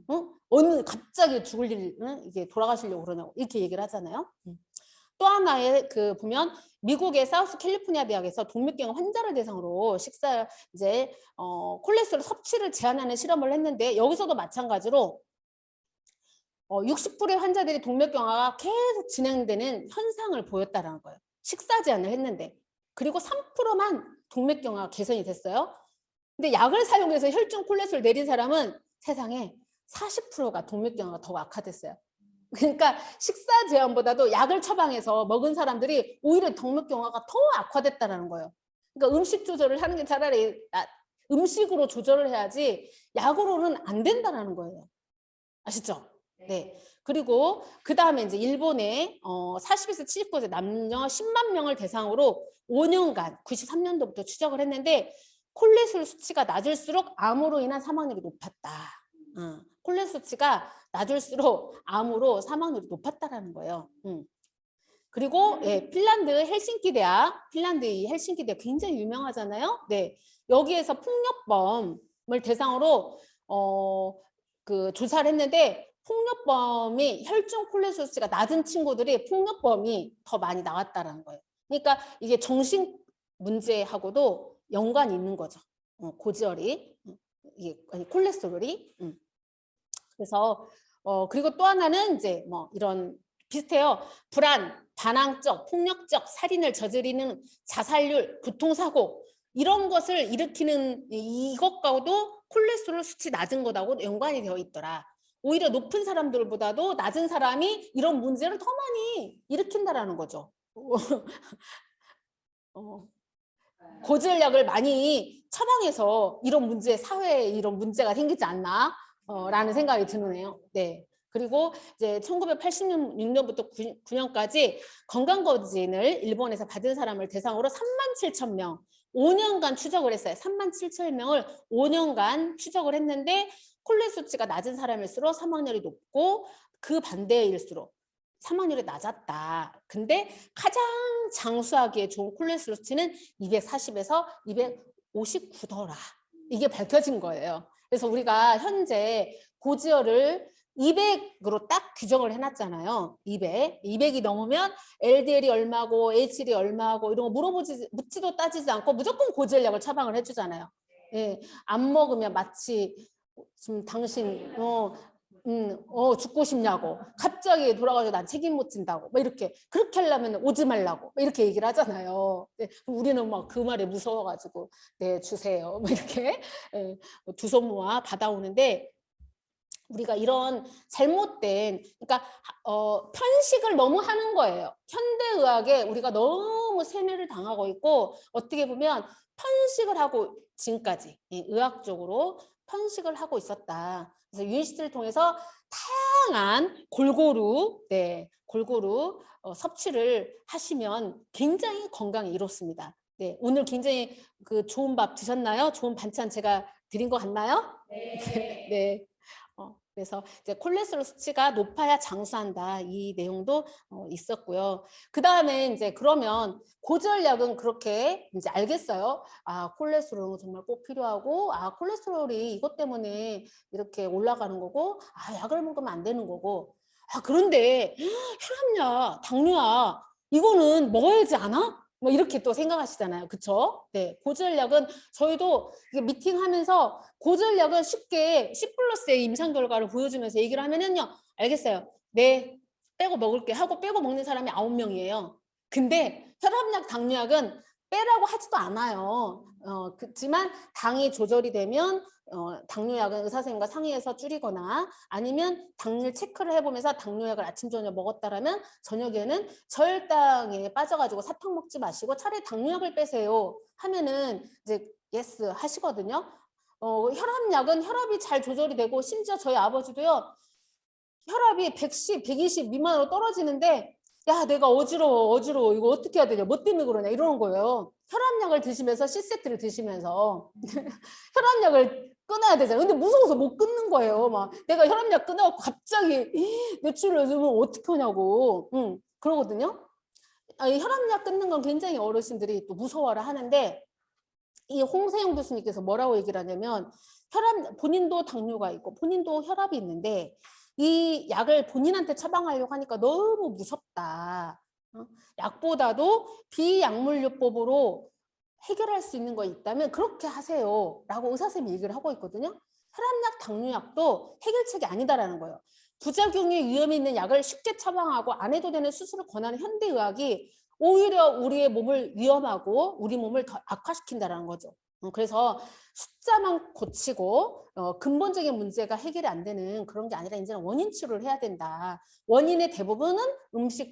갑자기 죽을 일 이게 돌아가시려고 그러냐고 이렇게 얘기를 하잖아요. 또 하나의 보면 미국의 사우스 캘리포니아 대학에서 동맥경화 환자를 대상으로 콜레스테롤 섭취를 제한하는 실험을 했는데 여기서도 마찬가지로 60%의 환자들이 동맥경화가 계속 진행되는 현상을 보였다는 거예요. 식사 제한을 했는데. 그리고 3%만 동맥경화가 개선이 됐어요. 근데 약을 사용해서 혈중 콜레스테롤 내린 사람은 세상에 40%가 동맥경화가 더 악화됐어요. 그러니까 식사 제한보다도 약을 처방해서 먹은 사람들이 오히려 동맥경화가 더 악화됐다는 거예요. 그러니까 음식 조절을 하는 게 차라리 음식으로 조절을 해야지 약으로는 안 된다라는 거예요. 아시죠? 네. 그리고 그 다음에 이제 일본의 40에서 79세 남녀 10만 명을 대상으로 5년간 93년도부터 추적을 했는데 콜레스테롤 수치가 낮을수록 암으로 인한 사망률이 높았다. 콜레스테롤 수치가 낮을수록 암으로 사망률이 높았다라는 거예요. 그리고 예, 핀란드 헬싱키 대학, 핀란드 이 헬싱키 대학 굉장히 유명하잖아요. 네, 여기에서 폭력범을 대상으로 그 조사를 했는데 폭력범이 혈중 콜레스테롤 수치가 낮은 친구들이 폭력범이 더 많이 나왔다라는 거예요. 그러니까 이게 정신 문제하고도 연관이 있는 거죠. 고지혈이 이게 아니 콜레스테롤이. 그래서 그리고 또 하나는 이제 뭐 이런 비슷해요. 불안, 반항적, 폭력적 살인을 저지르는 자살률, 교통사고 이런 것을 일으키는 이것과도 콜레스테롤 수치 낮은 것하고 연관이 되어 있더라. 오히려 높은 사람들보다도 낮은 사람이 이런 문제를 더 많이 일으킨다라는 거죠. 고지혈약을 많이 처방해서 이런 문제, 사회에 이런 문제가 생기지 않나? 라는 생각이 드네요. 네. 그리고 이제 1986년부터 9년까지 건강검진을 일본에서 받은 사람을 대상으로 37,000명, 5년간 추적을 했어요. 37,000명을 5년간 추적을 했는데 콜레스테롤 수치가 낮은 사람일수록 사망률이 높고 그 반대일수록 사망률이 낮았다. 근데 가장 장수하기에 좋은 콜레스테롤 수치는 240에서 259더라. 이게 밝혀진 거예요. 그래서 우리가 현재 고지혈을 200으로 딱 규정을 해놨잖아요. 200. 200이 넘으면 LDL이 얼마고 HDL이 얼마고 이런 거 묻지도 따지지 않고 무조건 고지혈약을 처방을 해주잖아요. 예, 안 먹으면 마치 지금 당신 죽고 싶냐고 갑자기 돌아가서 난 책임 못 진다고 막 이렇게 그렇게 하려면 오지 말라고 이렇게 얘기를 하잖아요. 네, 우리는 막 그 말에 무서워가지고 네 주세요 막 이렇게 두 손 모아 받아오는데 우리가 이런 잘못된 그러니까 편식을 너무 하는 거예요. 현대의학에 우리가 너무 세뇌를 당하고 있고 어떻게 보면 편식을 하고 지금까지 의학적으로 편식을 하고 있었다. 그래서 유인시스를 통해서 다양한 골고루 섭취를 하시면 굉장히 건강에 이롭습니다. 네, 오늘 굉장히 그 좋은 밥 드셨나요? 좋은 반찬 제가 드린 것 같나요? 네. 네. 그래서 이제 콜레스테롤 수치가 높아야 장수한다 이 내용도 있었고요. 그 다음에 이제 그러면 고지혈약은 그렇게 이제 알겠어요. 아 콜레스테롤은 정말 꼭 필요하고 아 콜레스테롤이 이것 때문에 이렇게 올라가는 거고 아 약을 먹으면 안 되는 거고 아 그런데 혈압약, 당뇨약 이거는 먹어야지 않아? 뭐 이렇게 또 생각하시잖아요. 그쵸? 네. 고지혈약은 저희도 미팅하면서 고지혈약은 쉽게 C+의 임상 결과를 보여주면서 얘기를 하면은요. 알겠어요. 네. 빼고 먹을게 하고 빼고 먹는 사람이 9명이에요. 근데 혈압약, 당뇨약은 빼라고 하지도 않아요. 그렇지만 당이 조절이 되면 당뇨약은 의사 선생님과 상의해서 줄이거나 아니면 당뇨 체크를 해보면서 당뇨약을 아침 저녁 먹었다라면 저녁에는 저혈당에 빠져가지고 사탕 먹지 마시고 차라리 당뇨약을 빼세요 하면은 이제 예스 하시거든요. 혈압약은 혈압이 잘 조절이 되고 심지어 저희 아버지도요 혈압이 110, 120 미만으로 떨어지는데 야 내가 어지러워 이거 어떻게 해야 되냐 뭐 때문에 그러냐 이러는 거예요. 혈압약을 드시면서 C세트를 드시면서 혈압약을 끊어야 되잖아요. 근데 무서워서 못 끊는 거예요. 막 내가 혈압약 끊어갖고 갑자기 뇌출을 해주면 어떻게 하냐고 그러거든요. 혈압약 끊는 건 굉장히 어르신들이 또 무서워라 하는데 이 홍세영 교수님께서 뭐라고 얘기를 하냐면 본인도 당뇨가 있고 본인도 혈압이 있는데 이 약을 본인한테 처방하려고 하니까 너무 무섭다. 약보다도 비약물요법으로 해결할 수 있는 거 있다면 그렇게 하세요 라고 의사선생님이 얘기를 하고 있거든요. 혈압약, 당뇨약도 해결책이 아니다라는 거예요. 부작용이 위험이 있는 약을 쉽게 처방하고 안 해도 되는 수술을 권하는 현대의학이 오히려 우리의 몸을 위험하고 우리 몸을 더 악화시킨다는 거죠. 그래서 숫자만 고치고 근본적인 문제가 해결이 안 되는 그런 게 아니라 이제는 원인 치료를 해야 된다. 원인의 대부분은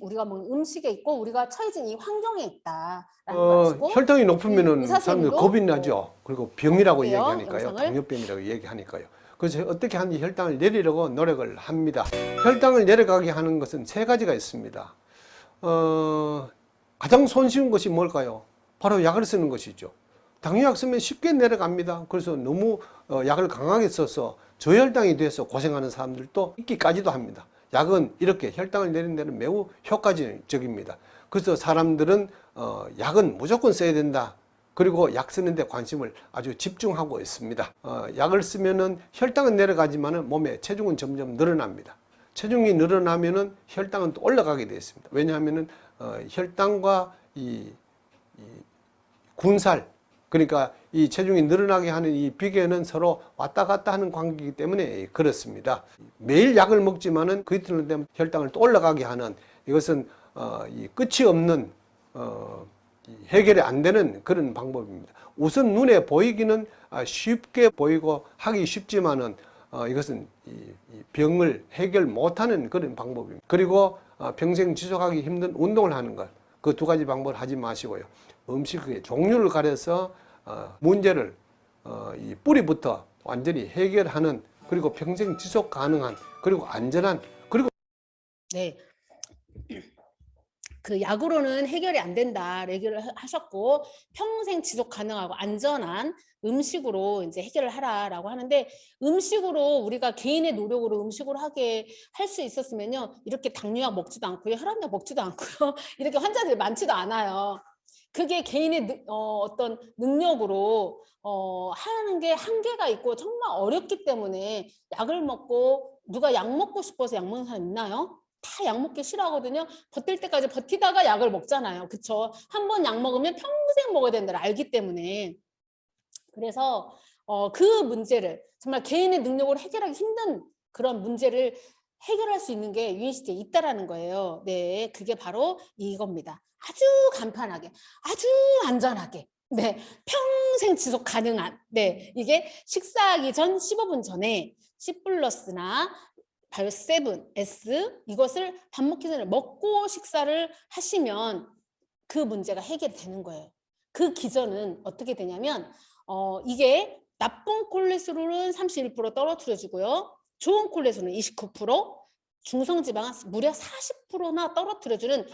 우리가 먹는 음식에 있고 우리가 처해진 이 환경에 있다라는 것이고 혈당이 높으면은 사람들 겁이 의사선생님도 나죠. 그리고 병이라고 어때요? 얘기하니까요. 영상을? 당뇨병이라고 얘기하니까요. 그래서 어떻게 하는지 혈당을 내리려고 노력을 합니다. 혈당을 내려가게 하는 것은 세 가지가 있습니다. 가장 손쉬운 것이 뭘까요? 바로 약을 쓰는 것이죠. 당뇨약 쓰면 쉽게 내려갑니다. 그래서 너무 약을 강하게 써서 저혈당이 돼서 고생하는 사람들도 있기까지도 합니다. 약은 이렇게 혈당을 내리는 데는 매우 효과적입니다. 그래서 사람들은 약은 무조건 써야 된다. 그리고 약 쓰는데 관심을 아주 집중하고 있습니다. 약을 쓰면은 혈당은 내려가지만은 몸에 체중은 점점 늘어납니다. 체중이 늘어나면은 혈당은 또 올라가게 되어 있습니다. 왜냐하면은 혈당과 이 군살, 그러니까 이 체중이 늘어나게 하는 이 비계는 서로 왔다 갔다 하는 관계이기 때문에 그렇습니다. 매일 약을 먹지만은 그 이틀 되면 혈당을 또 올라가게 하는, 이것은 이 끝이 없는 해결이 안 되는 그런 방법입니다. 우선 눈에 보이기는 쉽게 보이고 하기 쉽지만은 이것은 이 병을 해결 못하는 그런 방법입니다. 그리고 평생 지속하기 힘든 운동을 하는 것, 그 두 가지 방법을 하지 마시고요. 음식의 종류를 가려서 문제를 이 뿌리부터 완전히 해결하는, 그리고 평생 지속 가능한, 그리고 안전한, 그리고 네. 그 약으로는 해결이 안 된다 얘기를 하셨고, 평생 지속 가능하고 안전한 음식으로 이제 해결을 하라라고 하는데, 음식으로 우리가 개인의 노력으로 음식으로 하게 할 수 있었으면요, 이렇게 당뇨약 먹지도 않고요, 혈압약 먹지도 않고요, 이렇게 환자들이 많지도 않아요. 그게 개인의 어떤 능력으로 하는 게 한계가 있고 정말 어렵기 때문에 약을 먹고, 누가 약 먹고 싶어서 약 먹는 사람 있나요? 다 약 먹기 싫어하거든요. 버틸 때까지 버티다가 약을 먹잖아요. 그쵸? 한 번 약 먹으면 평생 먹어야 된다를 알기 때문에. 그래서 그 문제를 정말 개인의 능력으로 해결하기 힘든 그런 문제를 해결할 수 있는 게 유인시대에 있다라는 거예요. 네, 그게 바로 이겁니다. 아주 간편하게, 아주 안전하게, 네, 평생 지속 가능한, 네, 이게 식사하기 전 15분 전에 C+나 바이오7 S 이것을 밥 먹기 전에 먹고 식사를 하시면 그 문제가 해결이 되는 거예요. 그 기전은 어떻게 되냐면 이게 나쁜 콜레스테롤은 31% 떨어뜨려 주고요, 좋은 콜레스테롤은 29%, 중성지방은 무려 40%나 떨어뜨려주는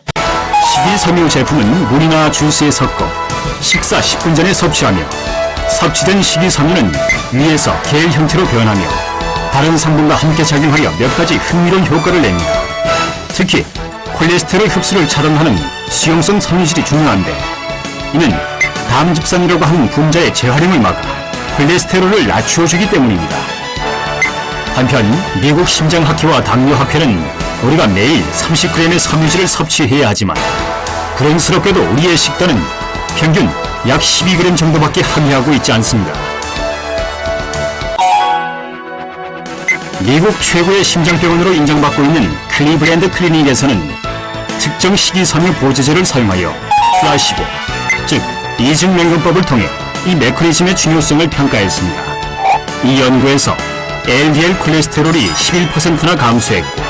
식이섬유 제품은 물이나 주스에 섞어 식사 10분 전에 섭취하며, 섭취된 식이섬유는 위에서 겔 형태로 변하며 다른 성분과 함께 작용하여 몇 가지 흥미로운 효과를 냅니다. 특히 콜레스테롤 흡수를 차단하는 수용성 섬유질이 중요한데, 이는 담즙산이라고 하는 분자의 재활용을 막아 콜레스테롤을 낮추어주기 때문입니다. 한편 미국 심장학회와 당뇨학회는 우리가 매일 30g의 섬유질을 섭취해야 하지만, 불행스럽게도 우리의 식단은 평균 약 12g 정도밖에 함유하고 있지 않습니다. 미국 최고의 심장병원으로 인정받고 있는 클리브랜드 클리닉에서는 특정 식이섬유 보조제를 사용하여 플라시보, 즉 이중맹금법을 통해 이 메커니즘의 중요성을 평가했습니다. 이 연구에서 LDL 콜레스테롤이 11%나 감소했고,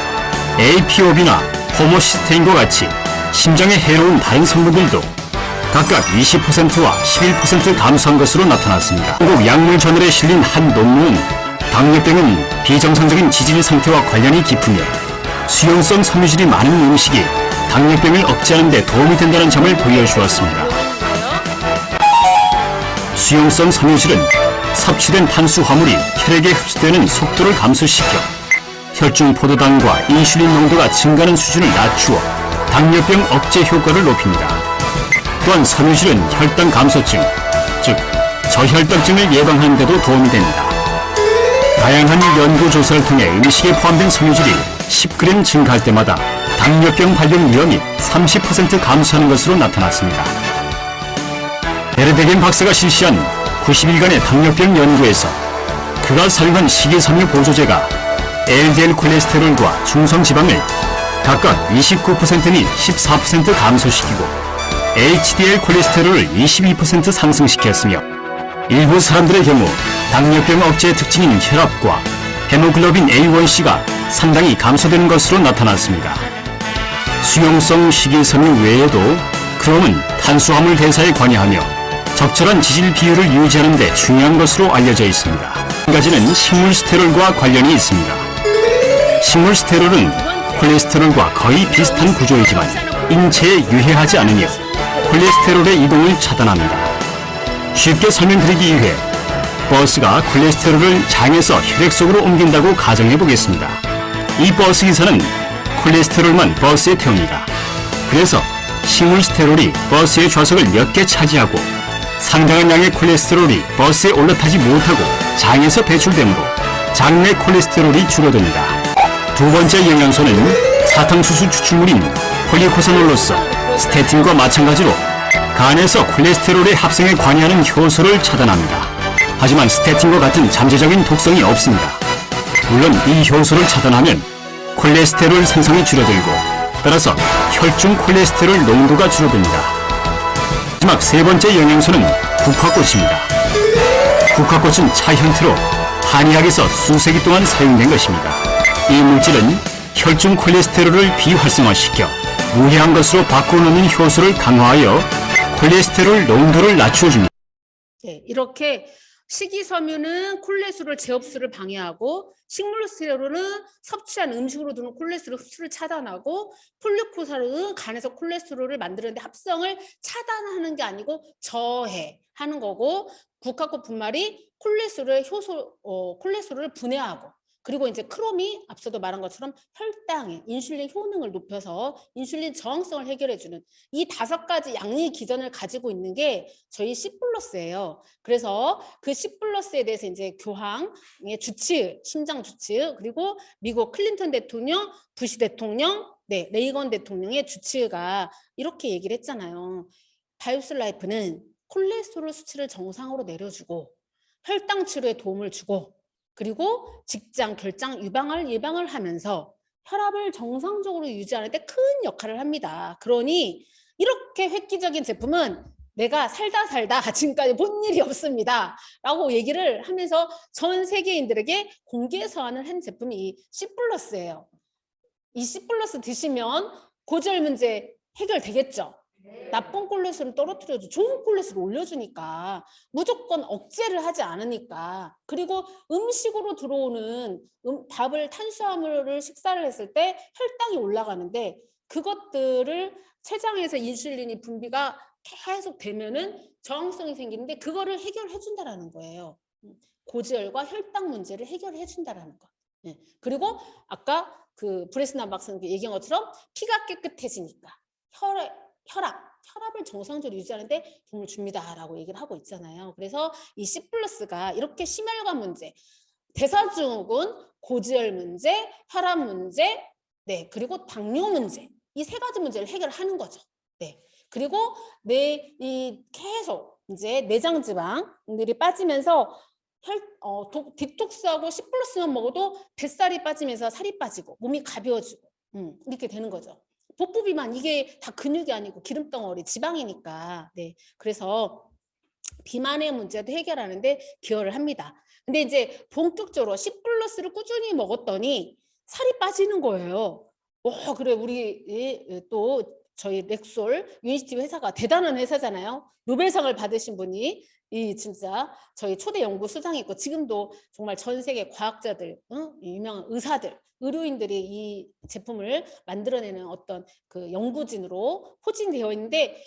APOB나 호모시스테인과 같이 심장에 해로운 다른 성분들도 각각 20%와 11% 감소한 것으로 나타났습니다. 한국 약물 저널에 실린 한 논문은 당뇨병은 비정상적인 지질 상태와 관련이 깊으며 수용성 섬유질이 많은 음식이 당뇨병을 억제하는 데 도움이 된다는 점을 보여주었습니다. 수용성 섬유질은 섭취된 탄수화물이 혈액에 흡수되는 속도를 감소시켜 혈중 포도당과 인슐린 농도가 증가하는 수준을 낮추어 당뇨병 억제 효과를 높입니다. 또한 섬유질은 혈당 감소증, 즉 저혈당증을 예방하는 데도 도움이 됩니다. 다양한 연구 조사를 통해 음식에 포함된 섬유질이 10g 증가할 때마다 당뇨병 발병 위험이 30% 감소하는 것으로 나타났습니다. 베르데겐 박사가 실시한 90일간의 당뇨병 연구에서 그가 사용한 식이섬유 보조제가 LDL 콜레스테롤과 중성지방을 각각 29% 및 14% 감소시키고 HDL 콜레스테롤을 22% 상승시켰으며 일부 사람들의 경우 당뇨병 억제의 특징인 혈압과 헤모글로빈 A1C가 상당히 감소되는 것으로 나타났습니다. 수용성 식이섬유 외에도 크롬은 탄수화물 대사에 관여하며 적절한 지질 비율을 유지하는 데 중요한 것으로 알려져 있습니다. 한 가지는 식물 스테롤과 관련이 있습니다. 식물 스테롤은 콜레스테롤과 거의 비슷한 구조이지만 인체에 유해하지 않으며 콜레스테롤의 이동을 차단합니다. 쉽게 설명드리기 위해 버스가 콜레스테롤을 장에서 혈액 속으로 옮긴다고 가정해 보겠습니다. 이 버스 기사는 콜레스테롤만 버스에 태웁니다. 그래서 식물 스테롤이 버스의 좌석을 몇 개 차지하고 상당한 양의 콜레스테롤이 버스에 올라타지 못하고 장에서 배출되므로 장내 콜레스테롤이 줄어듭니다. 두 번째 영양소는 사탕수수 추출물인 콜리코사놀로서 스테틴과 마찬가지로 간에서 콜레스테롤의 합성에 관여하는 효소를 차단합니다. 하지만 스테틴과 같은 잠재적인 독성이 없습니다. 물론 이 효소를 차단하면 콜레스테롤 생성이 줄어들고 따라서 혈중 콜레스테롤 농도가 줄어듭니다. 마지막 세 번째 영양소는 국화꽃입니다. 국화꽃은 차 형태로 한의학에서 수세기 동안 사용된 것입니다. 이 물질은 혈중 콜레스테롤을 비활성화시켜 무해한 것으로 바꿔놓는 효소를 강화하여 콜레스테롤 농도를 낮춰줍니다. 네, 이렇게 식이섬유는 콜레스테롤 재흡수를 방해하고 식물스테롤은 섭취한 음식으로 드는 콜레스테롤 흡수를 차단하고 폴리코사놀은 간에서 콜레스테롤을 만드는데 합성을 차단하는 게 아니고 저해하는 거고 국화꽃 분말이 콜레스테롤을 분해하고 그리고 이제 크롬이 앞서도 말한 것처럼 혈당의 인슐린 효능을 높여서 인슐린 저항성을 해결해주는 이 5가지 양리 기전을 가지고 있는 게 저희 C+예요. 그래서 그 C+에 대해서 이제 교황의 주치의, 심장 주치의, 그리고 미국 클린턴 대통령, 부시 대통령, 레이건 대통령의 주치의가 이렇게 얘기를 했잖아요. 바이오스 라이프는 콜레스테롤 수치를 정상으로 내려주고 혈당 치료에 도움을 주고 그리고 직장 결장 예방을 하면서 혈압을 정상적으로 유지하는 데 큰 역할을 합니다. 그러니 이렇게 획기적인 제품은 내가 살다 지금까지 본 일이 없습니다. 라고 얘기를 하면서 전 세계인들에게 공개 서한을 한 제품이 이 C+예요. 이 C+ 드시면 고지혈 문제 해결되겠죠. 나쁜 콜레스테롤 떨어뜨려줘 좋은 콜레스테롤 올려주니까 무조건 억제를 하지 않으니까 그리고 음식으로 들어오는 밥을 탄수화물을 식사를 했을 때 혈당이 올라가는데 그것들을 췌장에서 인슐린이 분비가 계속 되면은 저항성이 생기는데 그거를 해결해 준다라는 거예요. 고지혈과 혈당 문제를 해결해 준다라는 거. 그리고 아까 그 브레스난 박사님 얘기한 것처럼 피가 깨끗해지니까 혈압을 정상적으로 유지하는데 도움을 줍니다라고 얘기를 하고 있잖아요. 그래서 이 C+가 이렇게 심혈관 문제, 대사증후군, 고지혈 문제, 혈압 문제, 그리고 당뇨 문제 이 3가지 문제를 해결하는 거죠. 그리고 계속 이제 내장 지방들이 빠지면서 디톡스하고 C+만 먹어도 뱃살이 빠지면서 살이 빠지고 몸이 가벼워지고 이렇게 되는 거죠. 복부 비만 이게 다 근육이 아니고 기름덩어리 지방이니까 그래서 비만의 문제도 해결하는데 기여를 합니다. 근데 이제 본격적으로 C+를 꾸준히 먹었더니 살이 빠지는 거예요. 그래 우리 또 저희 렉솔 유니시티 회사가 대단한 회사잖아요. 노벨상을 받으신 분이 진짜 저희 초대 연구소장이 있고 지금도 정말 전 세계 과학자들, 유명한 의사들, 의료인들이 이 제품을 만들어내는 어떤 그 연구진으로 포진되어 있는데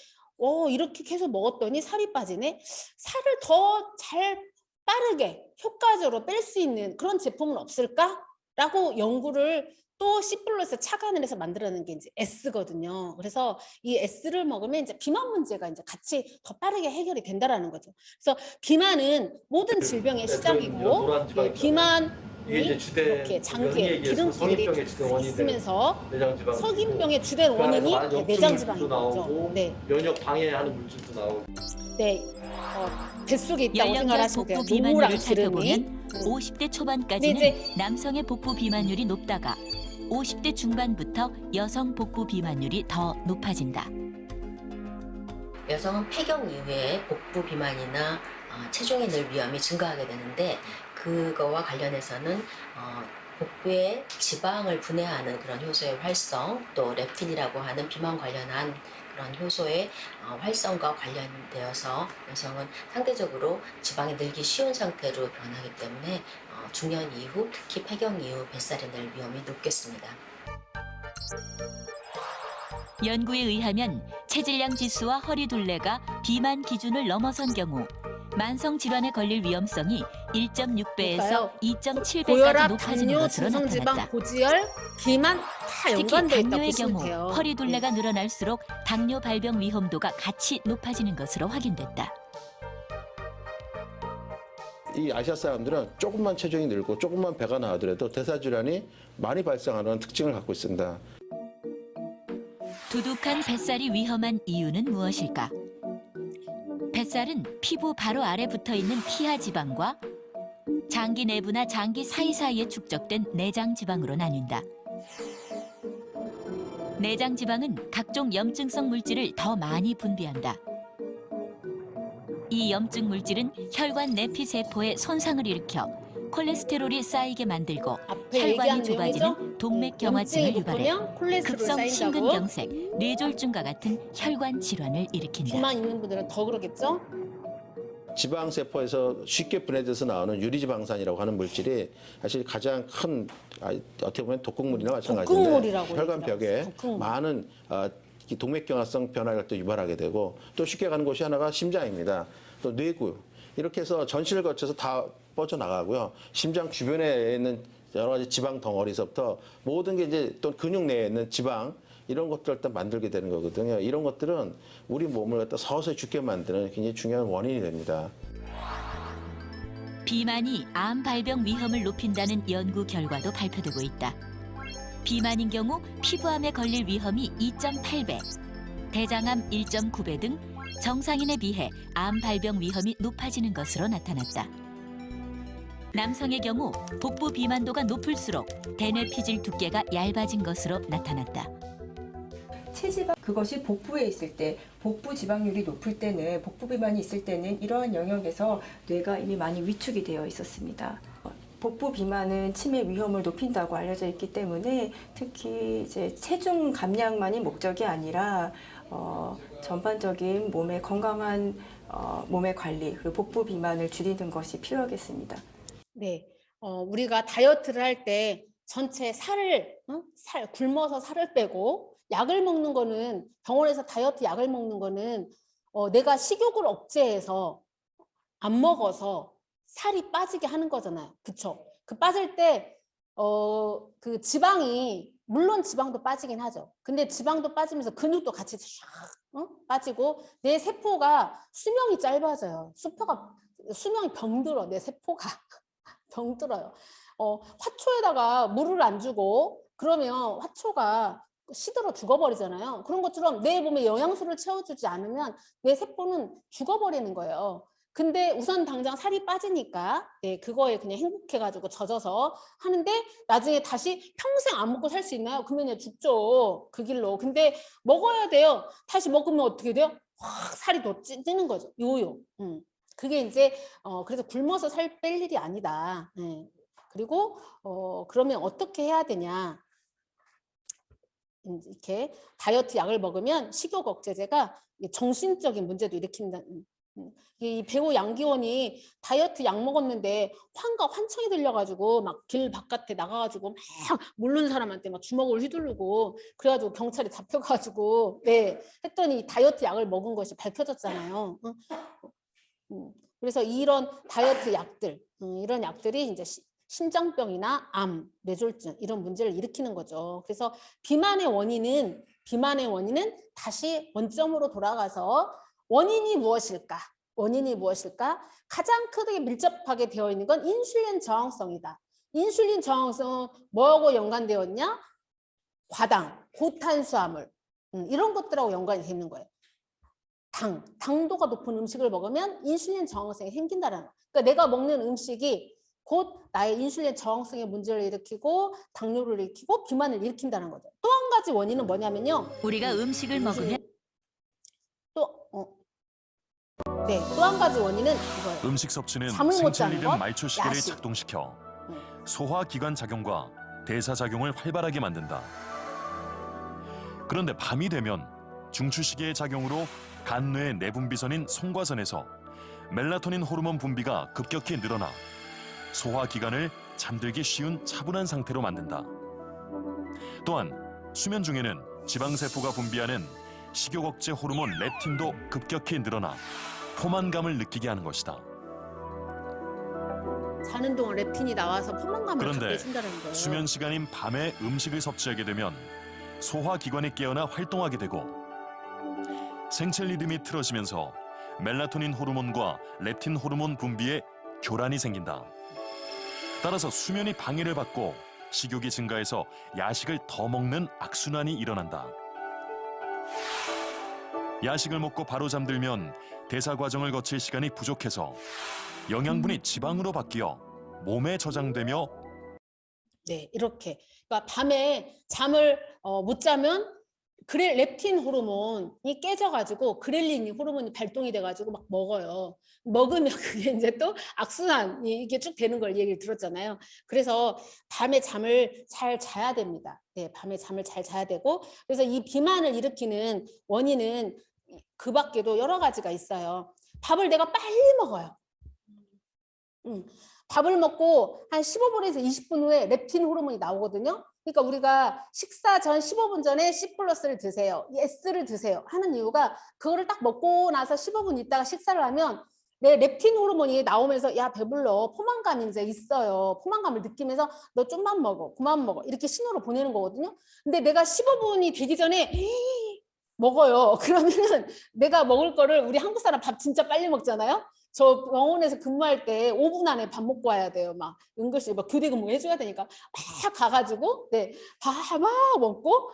이렇게 계속 먹었더니 살이 빠지네. 살을 더 잘 빠르게 효과적으로 뺄 수 있는 그런 제품은 없을까라고 연구를 또 C+에서 착안을 해서 만들어낸 게 이제 S거든요. 그래서 이 S를 먹으면 이제 비만 문제가 이제 같이 더 빠르게 해결이 된다라는 거죠. 그래서 비만은 모든 질병의 시작이고 비만 이게 이제 이렇게 장기에 기름들이 있으면서 석인병의 주된 원인이 내장지방인 거죠. 면역 방해하는 물질도 나오고. 뱃속에 있다고 연령별 생각하시면 돼요. 복부 노후랑 비만율을 기름이. 살펴보면 50대 초반까지는 남성의 복부 비만율이 높다가 50대 중반부터 여성 복부 비만율이 더 높아진다. 여성은 폐경 이후에 복부 비만이나 체중이 늘 위험이 증가하게 되는데 그거와 관련해서는 복부에 지방을 분해하는 그런 효소의 활성, 또 렙틴이라고 하는 비만 관련한 그런 효소의 활성과 관련되어서 여성은 상대적으로 지방이 늘기 쉬운 상태로 변하기 때문에 중년 이후, 특히 폐경 이후 뱃살이 늘 위험이 높겠습니다. 연구에 의하면 체질량 지수와 허리 둘레가 비만 기준을 넘어선 경우 만성 질환에 걸릴 위험성이 1.6배에서 2.7배까지 고혈압, 높아지는 당뇨, 것으로 중성지방, 나타났다. 고지혈, 비만 다 특히 연관돼 있다 당뇨의 보시면 경우 돼요. 허리 둘레가 늘어날수록 당뇨 발병 위험도가 같이 높아지는 것으로 확인됐다. 이 아시아 사람들은 조금만 체중이 늘고 조금만 배가 나오더라도 대사질환이 많이 발생하는 특징을 갖고 있습니다. 두둑한 뱃살이 위험한 이유는 무엇일까? 뱃살은 피부 바로 아래 붙어있는 피하 지방과 장기 내부나 장기 사이사이에 축적된 내장 지방으로 나뉜다. 내장 지방은 각종 염증성 물질을 더 많이 분비한다. 이 염증 물질은 혈관 내피 세포에 손상을 일으켜 콜레스테롤이 쌓이게 만들고 앞에 혈관이 얘기한 좁아지는 내용이죠? 동맥경화증을 염증이 유발해 높으면 콜레스테롤 급성 쌓인다고. 심근경색, 뇌졸중과 같은 혈관 질환을 일으킨다. 비만 있는 분들은 더 그러겠죠? 지방세포에서 쉽게 분해돼서 나오는 유리지방산이라고 하는 물질이 사실 가장 큰 어떻게 보면 독극물이나 마찬가지인데 독극물이라고 혈관벽에 얘기하죠. 독극물. 많은 이 동맥경화성 변화를 또 유발하게 되고 또 쉽게 가는 곳이 하나가 심장입니다. 또 뇌구 이렇게 해서 전신을 거쳐서 다 뻗어나가고요. 심장 주변에 있는 여러 가지 지방 덩어리서부터 모든 게 이제 또 근육 내에 있는 지방 이런 것들을 또 만들게 되는 거거든요. 이런 것들은 우리 몸을 갖다 서서히 죽게 만드는 굉장히 중요한 원인이 됩니다. 비만이 암 발병 위험을 높인다는 연구 결과도 발표되고 있다. 비만인 경우 피부암에 걸릴 위험이 2.8배, 대장암 1.9배 등 정상인에 비해 암 발병 위험이 높아지는 것으로 나타났다. 남성의 경우 복부 비만도가 높을수록 대뇌 피질 두께가 얇아진 것으로 나타났다. 체지방 그것이 복부에 있을 때 복부 지방률이 높을 때는 복부 비만이 있을 때는 이러한 영역에서 뇌가 이미 많이 위축이 되어 있었습니다. 복부 비만은 치매 위험을 높인다고 알려져 있기 때문에 특히 이제 체중 감량만이 목적이 아니라 전반적인 몸의 건강한 몸의 관리 그리고 복부 비만을 줄이는 것이 필요하겠습니다. 네, 우리가 다이어트를 할 때 전체 살을 굶어서 살을 빼고 약을 먹는 거는 병원에서 다이어트 약을 먹는 거는 내가 식욕을 억제해서 안 먹어서 살이 빠지게 하는 거잖아요. 그쵸? 그 빠질 때 그 지방이 물론 지방도 빠지긴 하죠. 근데 지방도 빠지면서 근육도 같이 샥 빠지고 내 세포가 수명이 짧아져요. 수명이 병들어. 내 세포가 병들어요. 화초에다가 물을 안 주고 그러면 화초가 시들어 죽어버리잖아요. 그런 것처럼 내 몸에 영양소를 채워주지 않으면 내 세포는 죽어버리는 거예요. 근데 우선 당장 살이 빠지니까 그거에 그냥 행복해가지고 젖어서 하는데 나중에 다시 평생 안 먹고 살 수 있나요? 그러면 죽죠. 그 길로. 근데 먹어야 돼요. 다시 먹으면 어떻게 돼요? 확 살이 더 찌는 거죠. 요요. 그게 이제 그래서 굶어서 살 뺄 일이 아니다. 그리고 그러면 어떻게 해야 되냐? 이렇게 다이어트 약을 먹으면 식욕 억제제가 정신적인 문제도 일으킨다는. 이 배우 양기원이 다이어트 약 먹었는데 환과 환청이 들려가지고 막 길 바깥에 나가가지고 막 모르는 사람한테 막 주먹을 휘두르고 그래가지고 경찰에 잡혀가지고 했더니 다이어트 약을 먹은 것이 밝혀졌잖아요. 그래서 이런 다이어트 약들, 이런 약들이 이제 심장병이나 암, 뇌졸중 이런 문제를 일으키는 거죠. 그래서 비만의 원인은 다시 원점으로 돌아가서 원인이 무엇일까? 가장 크게 밀접하게 되어 있는 건 인슐린 저항성이다. 인슐린 저항성은 뭐하고 연관되어 있냐? 과당, 고탄수화물 이런 것들하고 연관이 되는 거예요. 당도가 높은 음식을 먹으면 인슐린 저항성이 생긴다는 거예요. 그러니까 내가 먹는 음식이 곧 나의 인슐린 저항성의 문제를 일으키고 당뇨를 일으키고 비만을 일으킨다는 거죠. 또 한 가지 원인은 뭐냐면요. 우리가 음식을 먹으면 또 한 한 가지 원인은 이거예요. 음식 섭취는 잠을 못 자는 생체 리듬 것, 말초 시계를 야식. 작동시켜 음. 소화기관 작용과 대사작용을 활발하게 만든다. 그런데 밤이 되면 중추시계의 작용으로 간뇌의 내분비선인 송과선에서 멜라토닌 호르몬 분비가 급격히 늘어나 소화기관을 잠들기 쉬운 차분한 상태로 만든다. 또한 수면 중에는 지방세포가 분비하는 식욕 억제 호르몬 렙틴도 급격히 늘어나 포만감을 느끼게 하는 것이다. 자는 동안 렙틴이 나와서 포만감을 갖게 그런데 해준다는 거예요. 수면 시간인 밤에 음식을 섭취하게 되면 소화기관이 깨어나 활동하게 되고 생체 리듬이 틀어지면서 멜라토닌 호르몬과 렙틴 호르몬 분비에 교란이 생긴다. 따라서 수면이 방해를 받고 식욕이 증가해서 야식을 더 먹는 악순환이 일어난다. 야식을 먹고 바로 잠들면 대사 과정을 거칠 시간이 부족해서 영양분이 지방으로 바뀌어 몸에 저장되며 네, 이렇게. 그러니까 밤에 잠을 못 자면 렙틴 호르몬이 깨져가지고 그렐린 호르몬이 발동이 돼가지고 막 먹어요. 먹으면 그게 이제 또 악순환이 이게 쭉 되는 걸 얘기를 들었잖아요. 그래서 밤에 잠을 잘 자야 됩니다. 네, 밤에 잠을 잘 자야 되고, 그래서 이 비만을 일으키는 원인은 그 밖에도 여러 가지가 있어요. 밥을 내가 빨리 먹어요. 밥을 먹고 한 15분에서 20분 후에 렙틴 호르몬이 나오거든요. 그러니까 우리가 식사 전 15분 전에 C 플러스를 드세요. S를 드세요. 하는 이유가 그거를 딱 먹고 나서 15분 있다가 식사를 하면 내 렙틴 호르몬이 나오면서 야 배불러 포만감이 이제 있어요. 포만감을 느끼면서 너 좀만 먹어. 그만 먹어. 이렇게 신호를 보내는 거거든요. 근데 내가 15분이 되기 전에 먹어요. 그러면은 내가 먹을 거를 우리 한국 사람 밥 진짜 빨리 먹잖아요. 저 병원에서 근무할 때 5분 안에 밥 먹고 와야 돼요. 막 응급실 막 교대 근무 해줘야 되니까 막 가가지고 네, 밥 막 먹고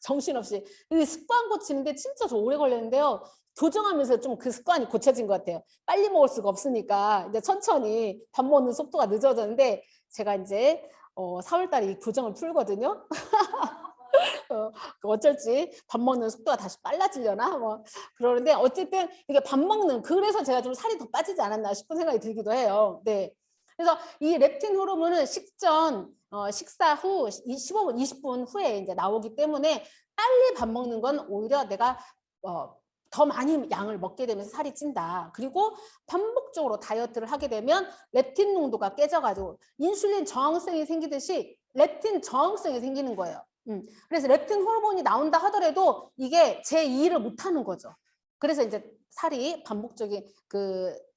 정신없이 이 습관 고치는데 진짜 저 오래 걸렸는데요. 교정하면서 좀 그 습관이 고쳐진 것 같아요. 빨리 먹을 수가 없으니까 이제 천천히 밥 먹는 속도가 늦어졌는데 제가 이제 4월 달에 이 교정을 풀거든요. 어쩔지 밥 먹는 속도가 다시 빨라지려나 뭐 그러는데 어쨌든 이게 밥 먹는 그래서 제가 좀 살이 더 빠지지 않았나 싶은 생각이 들기도 해요. 네. 그래서 이 렙틴 호르몬은 식전 식사 후 15분 20분 후에 이제 나오기 때문에 빨리 밥 먹는 건 오히려 내가 더 많이 양을 먹게 되면서 살이 찐다. 그리고 반복적으로 다이어트를 하게 되면 렙틴 농도가 깨져가지고 인슐린 저항성이 생기듯이 렙틴 저항성이 생기는 거예요. 그래서 렙틴 호르몬이 나온다 하더라도 이게 제2를 못하는 거죠. 그래서 이제 살이 반복적인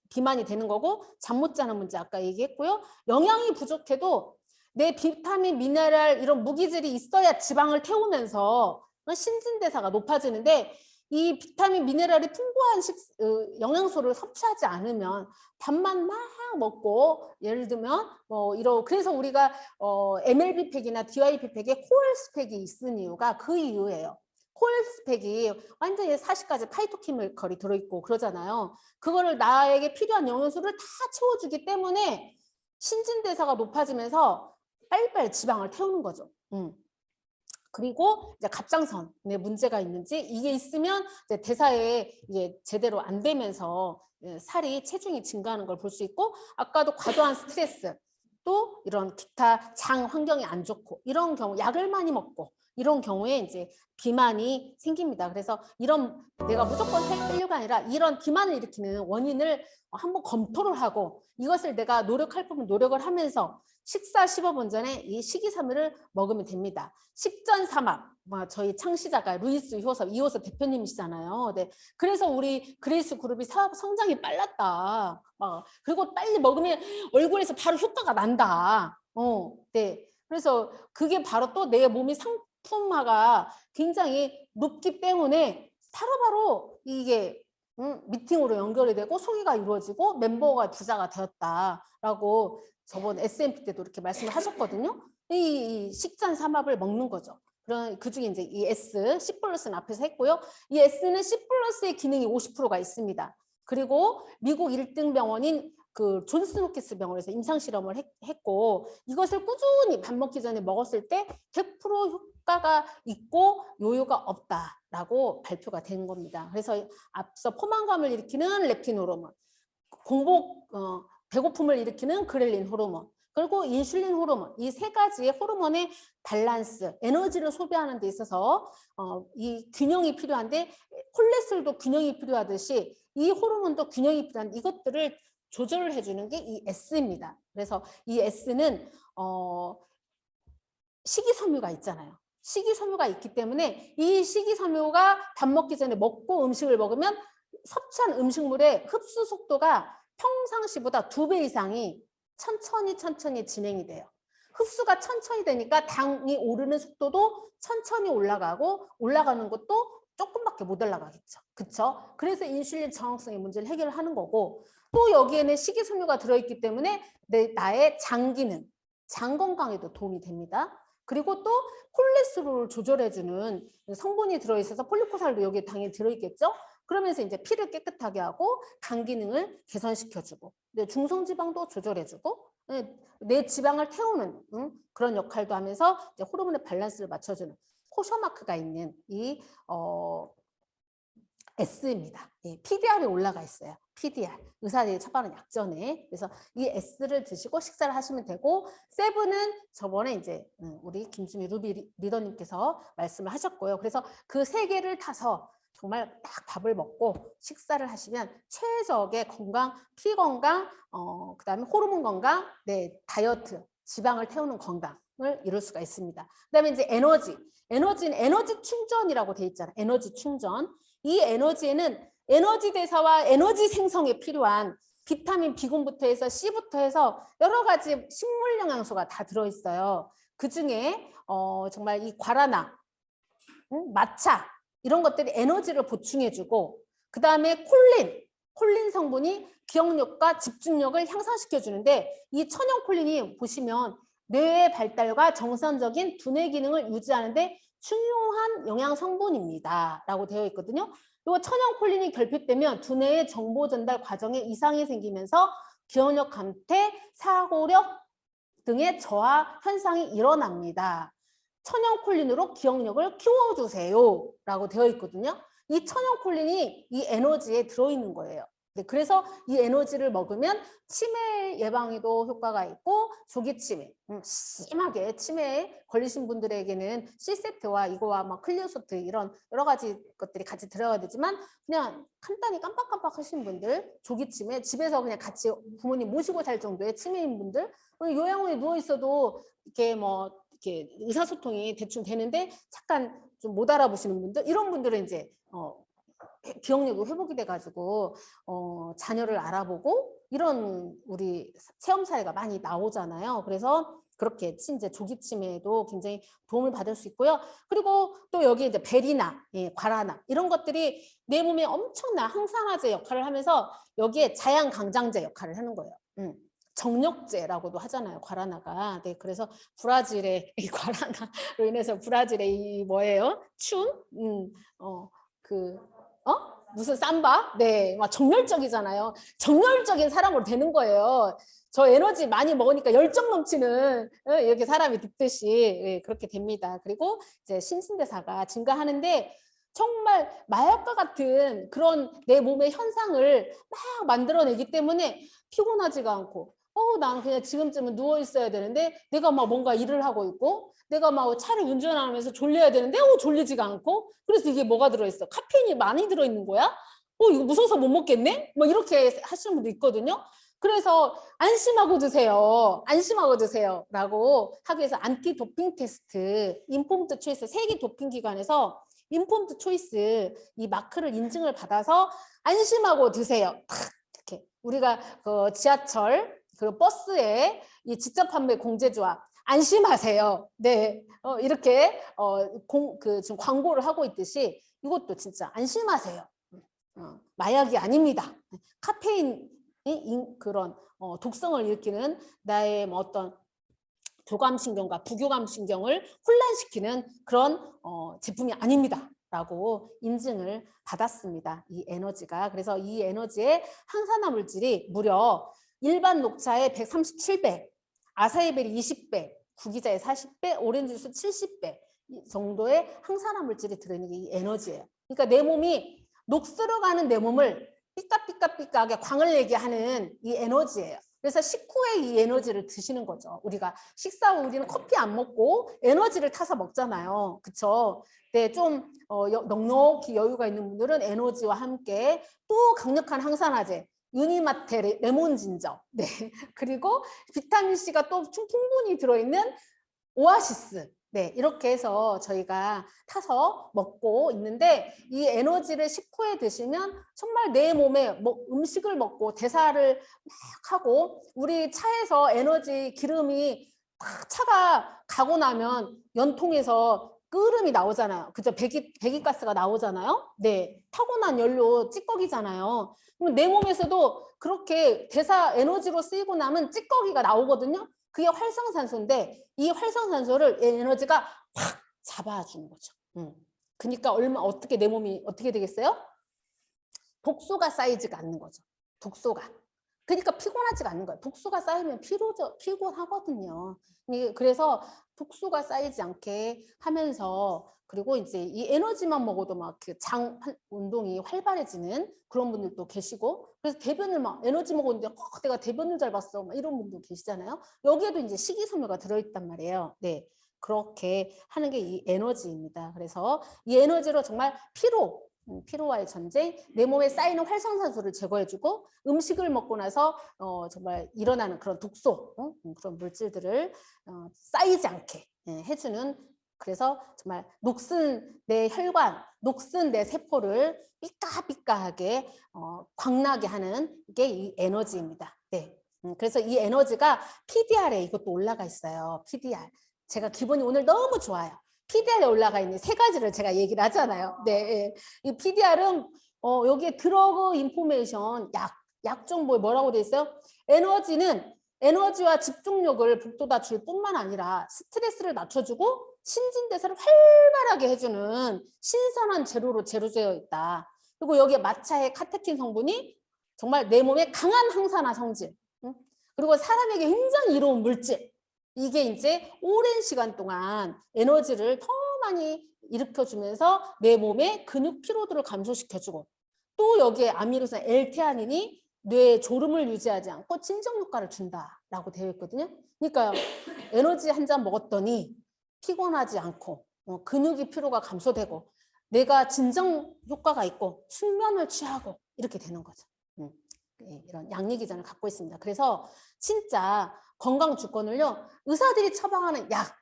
비만이 되는 거고 잠 못 자는 문제 아까 얘기했고요. 영양이 부족해도 내 비타민, 미네랄 이런 무기질이 있어야 지방을 태우면서 신진대사가 높아지는데 이 비타민, 미네랄이 풍부한 영양소를 섭취하지 않으면 밥만 막 먹고 예를 들면 그래서 우리가 MLB 팩이나 DYP 팩에 코엘 스펙이 있는 이유가 그 이유예요. 코엘 스펙이 완전히 40가지 파이토케미컬이 들어있고 그러잖아요. 그거를 나에게 필요한 영양소를 다 채워주기 때문에 신진대사가 높아지면서 빨리빨리 지방을 태우는 거죠. 그리고 이제 갑상선에 문제가 있는지 이게 있으면 이제 대사에 이게 제대로 안 되면서 살이 체중이 증가하는 걸 볼 수 있고 아까도 과도한 스트레스 또 이런 기타 장 환경이 안 좋고 이런 경우 약을 많이 먹고 이런 경우에 이제 비만이 생깁니다. 그래서 이런 내가 무조건 살 빼려가 아니라 이런 비만을 일으키는 원인을 한번 검토를 하고 이것을 내가 노력할 부분 노력을 하면서 식사 15분 전에 이 식이섬유를 먹으면 됩니다. 식전삼합, 저희 창시자가 루이스 이호섭 대표님이시잖아요. 네. 그래서 우리 그레이스 그룹이 사업 성장이 빨랐다. 그리고 빨리 먹으면 얼굴에서 바로 효과가 난다. 네. 그래서 그게 바로 또 내 몸이 상품화가 굉장히 높기 때문에 바로바로 이게 미팅으로 연결이 되고 소개가 이루어지고 멤버가 부자가 되었다라고 저번 SMP 때도 이렇게 말씀을 하셨거든요. 이 식전 삼합을 먹는 거죠. 그 중에 이제 이 S, C 플러스는 앞에서 했고요. 이 S는 C 플러스의 기능이 50%가 있습니다. 그리고 미국 1등 병원인 그 존스호키스 병원에서 임상 실험을 했고 이것을 꾸준히 밥 먹기 전에 먹었을 때 100% 효과가 있고 요요가 없다라고 발표가 된 겁니다. 그래서 앞서 포만감을 일으키는 렙틴 호르몬, 배고픔을 일으키는 그렐린 호르몬, 그리고 인슐린 호르몬, 이 세 가지의 호르몬의 밸런스, 에너지를 소비하는 데 있어서 이 균형이 필요한데, 콜레스테롤도 균형이 필요하듯이 이 호르몬도 균형이 필요한, 이것들을 조절을 해주는 게 이 S입니다. 그래서 이 S는 식이섬유가 있잖아요. 식이섬유가 있기 때문에 이 식이섬유가 밥 먹기 전에 먹고 음식을 먹으면 섭취한 음식물의 흡수 속도가 평상시보다 2배 이상이 천천히 진행이 돼요. 흡수가 천천히 되니까 당이 오르는 속도도 천천히 올라가고, 올라가는 것도 조금밖에 못 올라가겠죠. 그쵸? 그래서 인슐린 저항성의 문제를 해결하는 거고, 또 여기에는 식이섬유가 들어있기 때문에 나의 장 기능, 장 건강에도 도움이 됩니다. 그리고 또 콜레스테롤을 조절해주는 성분이 들어있어서 폴리코살도 여기에 당연히 들어있겠죠. 그러면서 이제 피를 깨끗하게 하고 간 기능을 개선시켜주고, 중성지방도 조절해주고, 내 지방을 태우는 그런 역할도 하면서 이제 호르몬의 밸런스를 맞춰주는 코셔마크가 있는 이 S입니다. PDR이 올라가 있어요. PDR, 의사들이 처방하는 약전에. 그래서 이 S를 드시고 식사를 하시면 되고, 세븐은 저번에 이제 우리 김주미 루비 리더님께서 말씀을 하셨고요. 그래서 그 세 개를 타서 정말 딱 밥을 먹고 식사를 하시면 최적의 건강, 피 건강, 그다음에 호르몬 건강, 다이어트, 지방을 태우는 건강을 이룰 수가 있습니다. 그다음에 이제 에너지는 에너지 충전이라고 돼 있잖아요. 에너지 충전. 이 에너지에는 에너지 대사와 에너지 생성에 필요한 비타민 B군부터 해서 C부터 해서 여러 가지 식물 영양소가 다 들어있어요. 그 중에 정말 이 과라나, 마차 이런 것들이 에너지를 보충해주고, 그 다음에 콜린 성분이 기억력과 집중력을 향상시켜주는데, 이 천연 콜린이 보시면 뇌의 발달과 정상적인 두뇌 기능을 유지하는데 중요한 영양 성분입니다 라고 되어 있거든요. 이 천연 콜린이 결핍되면 두뇌의 정보 전달 과정에 이상이 생기면서 기억력 감퇴, 사고력 등의 저하 현상이 일어납니다. 천연 콜린으로 기억력을 키워주세요 라고 되어 있거든요. 이 천연 콜린이 이 에너지에 들어있는 거예요. 그래서 이 에너지를 먹으면 치매 예방에도 효과가 있고, 조기 치매, 심하게 치매에 걸리신 분들에게는 C세트와 이거와 막 클리오소트 이런 여러 가지 것들이 같이 들어가야 되지만, 그냥 간단히 깜빡깜빡 하시는 분들, 조기 치매, 집에서 그냥 같이 부모님 모시고 살 정도의 치매인 분들, 요양원에 누워 있어도 이렇게 이렇게 의사소통이 대충 되는데 잠깐 좀 못 알아보시는 분들, 이런 분들은 이제 기억력이 회복이 돼가지고 자녀를 알아보고 이런 우리 체험 사례가 많이 나오잖아요. 그래서 그렇게 이제 조기 치매에도 굉장히 도움을 받을 수 있고요. 그리고 또 여기 이제 베리나, 과라나 이런 것들이 내 몸에 엄청난 항산화제 역할을 하면서 여기에 자양강장제 역할을 하는 거예요. 정력제라고도 하잖아요, 과라나가. 그래서 브라질의 이 과라나로 인해서 브라질의 이 뭐예요? 무슨 삼바? 막 정열적이잖아요. 정열적인 사람으로 되는 거예요. 저 에너지 많이 먹으니까 열정 넘치는 이렇게 사람이 됐듯이 그렇게 됩니다. 그리고 이제 신진대사가 증가하는데 정말 마약과 같은 그런 내 몸의 현상을 막 만들어내기 때문에 피곤하지가 않고, 나는 그냥 지금쯤은 누워 있어야 되는데 내가 막 뭔가 일을 하고 있고, 내가 막 차를 운전하면서 졸려야 되는데 졸리지가 않고, 그래서 이게 뭐가 들어있어? 카페인이 많이 들어있는 거야? 이거 무서워서 못 먹겠네? 뭐 이렇게 하시는 분도 있거든요. 그래서 안심하고 드세요 라고 하기 위해서 안티 도핑 테스트, 인폼드 초이스, 세계 도핑 기관에서 인폼드 초이스 이 마크를 인증을 받아서 안심하고 드세요. 이렇게 우리가 그 지하철, 그 버스에 이 직접 판매 공제조합 안심하세요. 이렇게 지금 광고를 하고 있듯이 이것도 진짜 안심하세요. 마약이 아닙니다. 카페인이 그런 독성을 일으키는 나의 어떤 교감신경과 부교감신경을 혼란시키는 그런 제품이 아닙니다 라고 인증을 받았습니다, 이 에너지가. 그래서 이 에너지의 항산화 물질이 무려 일반 녹차의 137배, 아사히베리 20배, 구기자의 40배, 오렌지 주스 70배 정도의 항산화 물질이 들어있는 게 이 에너지예요. 그러니까 내 몸이 녹슬어가는 내 몸을 삐까삐까삐까하게 광을 내게 하는 이 에너지예요. 그래서 식후에 이 에너지를 드시는 거죠. 우리가 식사 후 우리는 커피 안 먹고 에너지를 타서 먹잖아요. 그쵸? 네, 좀 넉넉히 여유가 있는 분들은 에너지와 함께 또 강력한 항산화제, 유니마테 레몬 진저, 네, 그리고 비타민 C가 또 충분히 들어있는 오아시스, 네, 이렇게 해서 저희가 타서 먹고 있는데 이 에너지를 식후에 드시면 정말 내 몸에 음식을 먹고 대사를 막 하고 우리 차에서 에너지 기름이 막 차가 가고 나면 연통에서 끓음이 나오잖아요. 그죠? 배기가스가 나오잖아요. 네, 타고난 연료 찌꺼기잖아요. 그럼 내 몸에서도 그렇게 대사 에너지로 쓰이고 나면 찌꺼기가 나오거든요. 그게 활성산소인데 이 활성산소를 에너지가 확 잡아주는 거죠. 그러니까 어떻게 내 몸이 어떻게 되겠어요? 독소가 쌓이지가 않는 거죠. 독소가. 그러니까 피곤하지가 않는 거예요. 독소가 쌓이면 피곤하거든요. 그래서 독소가 쌓이지 않게 하면서 그리고 이제 이 에너지만 먹어도 막 그 장 운동이 활발해지는 그런 분들도 계시고 그래서 대변을 막 에너지 먹었는데 내가 대변을 잘 봤어 막 이런 분도 계시잖아요. 여기에도 이제 식이섬유가 들어있단 말이에요. 네, 그렇게 하는 게 이 에너지입니다. 그래서 이 에너지로 정말 피로와의 전쟁, 내 몸에 쌓이는 활성산소를 제거해주고 음식을 먹고 나서 정말 일어나는 그런 독소, 그런 물질들을 쌓이지 않게 해주는 그래서 정말 녹슨 내 혈관, 녹슨 내 세포를 삐까삐까하게 광나게 하는 게 이 에너지입니다. 네, 그래서 이 에너지가 PDR에 이것도 올라가 있어요. PDR. 제가 기분이 오늘 너무 좋아요. PDR에 올라가 있는 세 가지를 제가 얘기를 하잖아요. 네, 이 PDR은 여기에 드러그 인포메이션 약 정보에 뭐라고 돼 있어요? 에너지는 에너지와 집중력을 북돋아 줄 뿐만 아니라 스트레스를 낮춰주고 신진대사를 활발하게 해주는 신선한 재료로 재료되어 있다. 그리고 여기에 마차의 카테킨 성분이 정말 내 몸에 강한 항산화 성질, 그리고 사람에게 굉장히 이로운 물질. 이게 이제 오랜 시간 동안 에너지를 더 많이 일으켜주면서 내 몸의 근육 피로도를 감소시켜주고 또 여기에 아미노산 L테아닌이 뇌의 졸음을 유지하지 않고 진정 효과를 준다라고 되어 있거든요. 그러니까 에너지 한 잔 먹었더니 피곤하지 않고 근육이 피로가 감소되고 내가 진정 효과가 있고 숙면을 취하고 이렇게 되는 거죠. 이런 양리기전을 갖고 있습니다. 그래서 진짜 건강 주권을요 의사들이 처방하는 약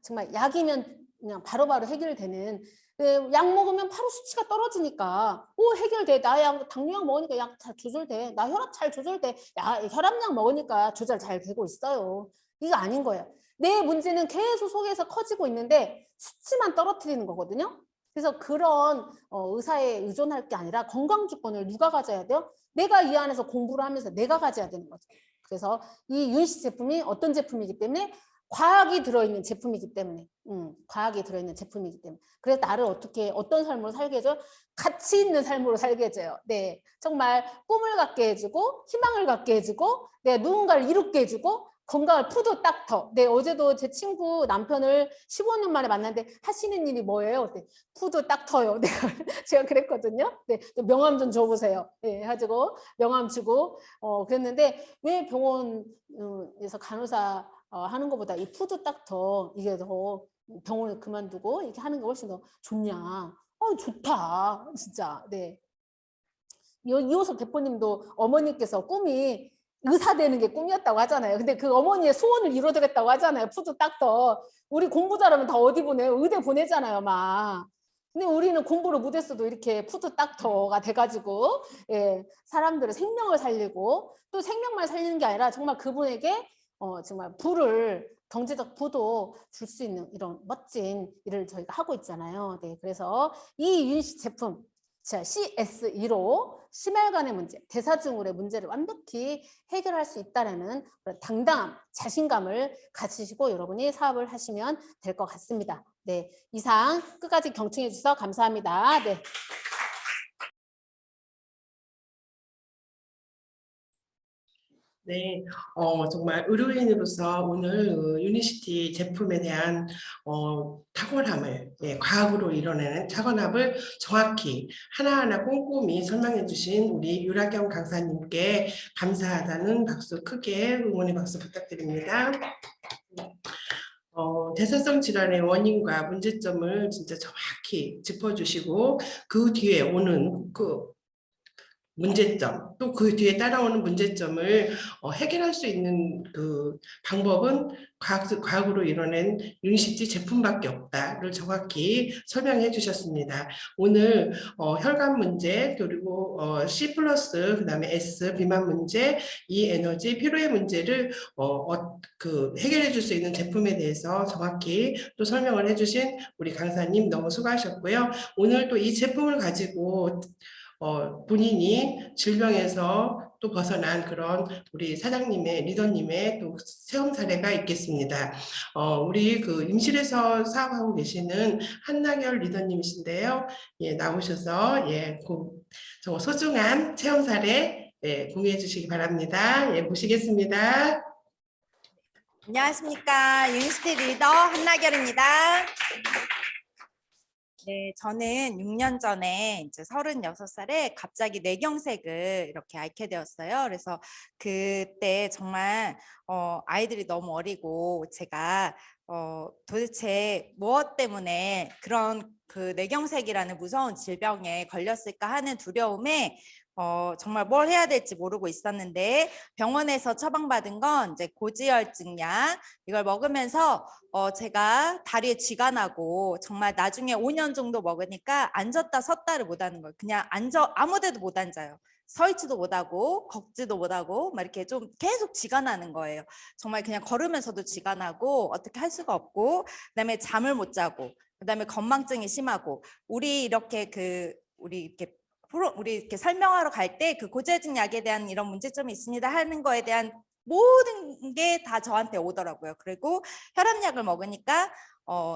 정말 약이면 그냥 바로바로 해결되는 약 먹으면 바로 수치가 떨어지니까 해결돼. 나 당뇨약 먹으니까 약 잘 조절돼. 나 혈압 잘 조절돼. 혈압약 먹으니까 조절 잘 되고 있어요. 이거 아닌 거예요. 내 문제는 계속 속에서 커지고 있는데 수치만 떨어뜨리는 거거든요. 그래서 그런 의사에 의존할 게 아니라 건강 주권을 누가 가져야 돼요? 내가 이 안에서 공부를 하면서 내가 가져야 되는 거죠. 그래서 이 윤씨 제품이 어떤 제품이기 때문에 과학이 들어있는 제품이기 때문에 그래서 나를 어떤 삶으로 살게 해줘요? 가치 있는 삶으로 살게 해줘요. 네, 정말 꿈을 갖게 해주고 희망을 갖게 해주고 누군가를 이롭게 해주고 건강을 푸드 닥터. 네, 어제도 제 친구 남편을 15년 만에 만났는데 하시는 일이 뭐예요? 네, 푸드 닥터요. 네, 제가 그랬거든요. 네, 명함 좀 줘보세요. 네, 해가지고 명함 주고 그랬는데 왜 병원에서 간호사 하는 것보다 이 푸드 닥터 이게 더 병원을 그만두고 이렇게 하는 게 훨씬 더 좋냐? 좋다, 진짜. 네. 이호석 대표님도 어머니께서 꿈이 의사 되는 게 꿈이었다고 하잖아요. 근데 그 어머니의 소원을 이루어드렸다고 하잖아요. 푸드 닥터. 우리 공부 잘하면 다 어디 보내요? 의대 보내잖아요, 막. 근데 우리는 공부를 못했어도 이렇게 푸드 닥터가 돼가지고 사람들의 생명을 살리고 또 생명만 살리는 게 아니라 정말 그분에게 정말 경제적 부도 줄 수 있는 이런 멋진 일을 저희가 하고 있잖아요. 네, 그래서 이 윤씨 제품 CS2로 심혈관의 문제, 대사증후의 문제를 완벽히 해결할 수 있다는 그런 당당함, 자신감을 가지시고 여러분이 사업을 하시면 될 것 같습니다. 네, 이상 끝까지 경청해 주셔서 감사합니다. 네. 네, 정말 의료인으로서 오늘 유니시티 제품에 대한 탁월함을, 과학으로 이뤄내는 탁월함을 정확히 하나하나 꼼꼼히 설명해 주신 우리 유라경 강사님께 감사하다는 박수, 크게 응원의 박수 부탁드립니다. 대사성 질환의 원인과 문제점을 진짜 정확히 짚어주시고 그 뒤에 오는 그 문제점, 또 그 뒤에 따라오는 문제점을 해결할 수 있는 그 방법은 과학으로 이뤄낸 유니시티 제품밖에 없다를 정확히 설명해 주셨습니다. 오늘 혈관 문제, 그리고 C+, 그다음에 S, 비만 문제, 이 에너지, 피로의 문제를 해결해 줄 수 있는 제품에 대해서 정확히 또 설명을 해주신 우리 강사님 너무 수고하셨고요. 오늘 또 이 제품을 가지고 본인이 질병에서 또 벗어난 그런 우리 사장님의, 리더님의 또 체험 사례가 있겠습니다. 우리 그 임실에서 사업하고 계시는 한나결 리더님이신데요. 예, 나오셔서 저 소중한 체험 사례 공유해 주시기 바랍니다. 예, 모시겠습니다. 안녕하십니까. 유니시티 리더 한나결입니다. 네, 저는 6년 전에 이제 36살에 갑자기 뇌경색을 이렇게 앓게 되었어요. 그래서 그때 정말 아이들이 너무 어리고 제가 도대체 무엇 때문에 그런 그 뇌경색이라는 무서운 질병에 걸렸을까 하는 두려움에 정말 뭘 해야 될지 모르고 있었는데 병원에서 처방받은 건 이제 고지혈증약 이걸 먹으면서 제가 다리에 쥐가 나고 정말 나중에 5년 정도 먹으니까 앉았다 섰다를 못 하는 거예요. 그냥 아무 데도 못 앉아요. 서 있지도 못하고 걷지도 못하고 막 이렇게 좀 계속 쥐가 나는 거예요. 정말 그냥 걸으면서도 쥐가 나고 어떻게 할 수가 없고 그다음에 잠을 못 자고 그다음에 건망증이 심하고 우리 이렇게 설명하러 갈 때 그 고지혈증 약에 대한 이런 문제점이 있습니다 하는 거에 대한 모든 게 다 저한테 오더라고요. 그리고 혈압약을 먹으니까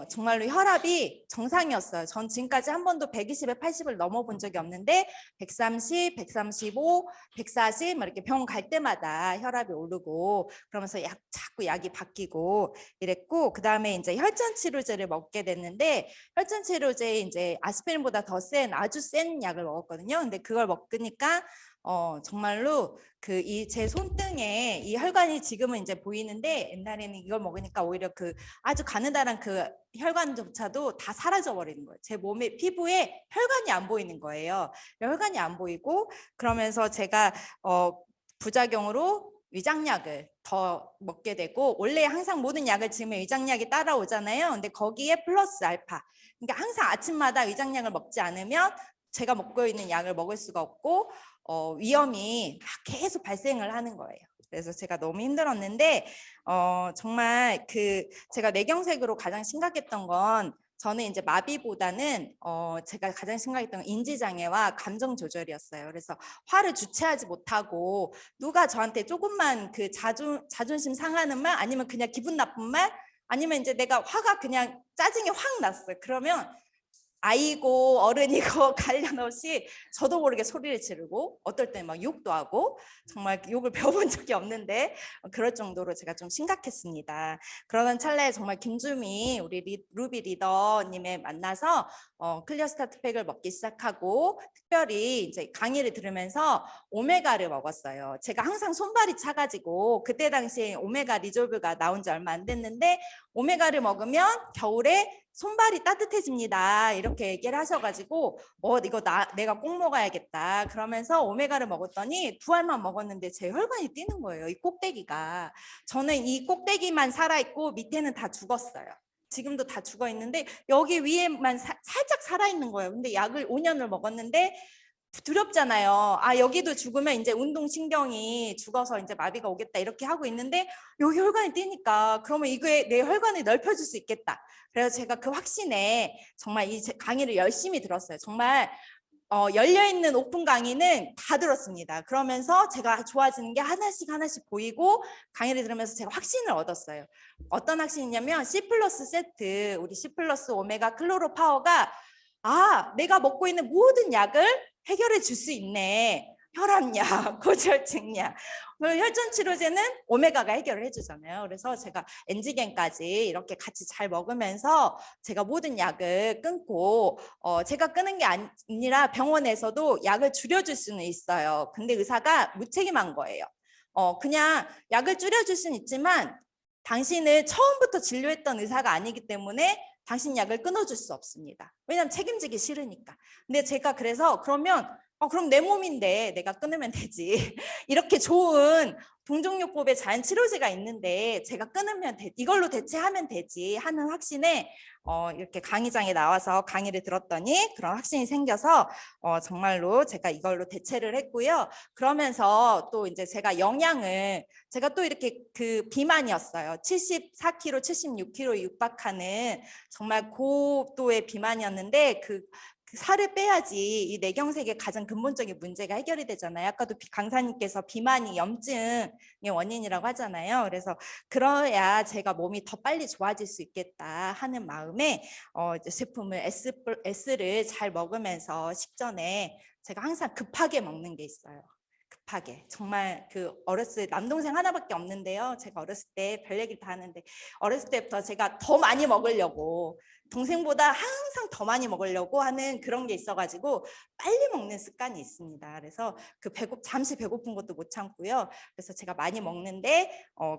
정말로 혈압이 정상이었어요. 전 지금까지 한 번도 120에 80을 넘어본 적이 없는데 130, 135, 140 이렇게 병원 갈 때마다 혈압이 오르고 그러면서 자꾸 약이 바뀌고 이랬고 그다음에 이제 혈전 치료제를 먹게 됐는데 혈전 치료제에 이제 아스피린보다 더 센 아주 센 약을 먹었거든요. 근데 그걸 먹으니까 정말로 제 손등에 이 혈관이 지금은 이제 보이는데 옛날에는 이걸 먹으니까 오히려 그 아주 가느다란 그 혈관조차도 다 사라져 버리는 거예요. 제 몸에 피부에 혈관이 안 보이는 거예요. 혈관이 안 보이고 그러면서 제가 부작용으로 위장약을 더 먹게 되고 원래 항상 모든 약을 지으면 위장약이 따라오잖아요. 근데 거기에 플러스 알파. 그러니까 항상 아침마다 위장약을 먹지 않으면 제가 먹고 있는 약을 먹을 수가 없고 위험이 막 계속 발생을 하는 거예요. 그래서 제가 너무 힘들었는데 정말 제가 뇌경색으로 가장 심각했던 건 저는 이제 마비보다는 제가 가장 심각했던 건 인지장애와 감정 조절이었어요. 그래서 화를 주체하지 못하고 누가 저한테 조금만 그 자존심 상하는 말 아니면 그냥 기분 나쁜 말 아니면 이제 내가 화가 그냥 짜증이 확 났어요. 그러면 아이고 어른이고 관련 없이 저도 모르게 소리를 지르고 어떨 때는 막 욕도 하고 정말 욕을 배워본 적이 없는데 그럴 정도로 제가 좀 심각했습니다. 그러던 찰나에 정말 김주미 우리 루비 리더님을 만나서 클리어 스타트 팩을 먹기 시작하고 특별히 이제 강의를 들으면서 오메가를 먹었어요. 제가 항상 손발이 차가지고 그때 당시에 오메가 리졸브가 나온 지 얼마 안 됐는데 오메가를 먹으면 겨울에 손발이 따뜻해집니다. 이렇게 얘기를 하셔가지고 이거 내가 꼭 먹어야겠다. 그러면서 오메가를 먹었더니 2알만 먹었는데 제 혈관이 뛰는 거예요. 이 꼭대기가. 저는 이 꼭대기만 살아있고 밑에는 다 죽었어요. 지금도 다 죽어 있는데 여기 위에만 살짝 살아있는 거예요. 근데 약을 5년을 먹었는데 두렵잖아요. 여기도 죽으면 이제 운동신경이 죽어서 이제 마비가 오겠다 이렇게 하고 있는데 여기 혈관이 뛰니까 그러면 이거에 내 혈관을 넓혀줄 수 있겠다. 그래서 제가 그 확신에 정말 이 강의를 열심히 들었어요. 정말 열려있는 오픈 강의는 다 들었습니다. 그러면서 제가 좋아지는 게 하나씩 보이고 강의를 들으면서 제가 확신을 얻었어요. 어떤 확신이냐면 C+ 세트, 우리 C+ 오메가 클로로 파워가 내가 먹고 있는 모든 약을 해결해 줄 수 있네. 혈압약, 고지혈증약, 혈전 치료제는 오메가가 해결을 해주잖아요. 그래서 제가 엔지겐까지 이렇게 같이 잘 먹으면서 제가 모든 약을 끊고 제가 끊은 게 아니라 병원에서도 약을 줄여줄 수는 있어요. 근데 의사가 무책임한 거예요. 그냥 약을 줄여줄 수는 있지만 당신을 처음부터 진료했던 의사가 아니기 때문에 당신 약을 끊어줄 수 없습니다. 왜냐하면 책임지기 싫으니까. 근데 제가 그래서 그러면 그럼 내 몸인데 내가 끊으면 되지. 이렇게 좋은 동종요법의 자연 치료제가 있는데 제가 끊으면 이걸로 대체하면 되지 하는 확신에 이렇게 강의장에 나와서 강의를 들었더니 그런 확신이 생겨서 정말로 제가 이걸로 대체를 했고요. 그러면서 또 이제 제가 영양을 제가 또 이렇게 그 비만이었어요. 74kg, 76kg 육박하는 정말 고도의 비만이었는데 그 살을 빼야지 이 뇌경색의 가장 근본적인 문제가 해결이 되잖아요. 아까도 강사님께서 비만이 염증의 원인이라고 하잖아요. 그래서 그래야 제가 몸이 더 빨리 좋아질 수 있겠다 하는 마음에 이제 제품을 S를 잘 먹으면서 식전에 제가 항상 급하게 먹는 게 있어요. 급하게 정말 그 어렸을 때 남동생 하나밖에 없는데요. 제가 어렸을 때 별 얘기를 다 하는데 어렸을 때부터 제가 더 많이 먹으려고 동생보다 항상 더 많이 먹으려고 하는 그런 게 있어가지고 빨리 먹는 습관이 있습니다. 그래서 그 잠시 배고픈 것도 못 참고요. 그래서 제가 많이 먹는데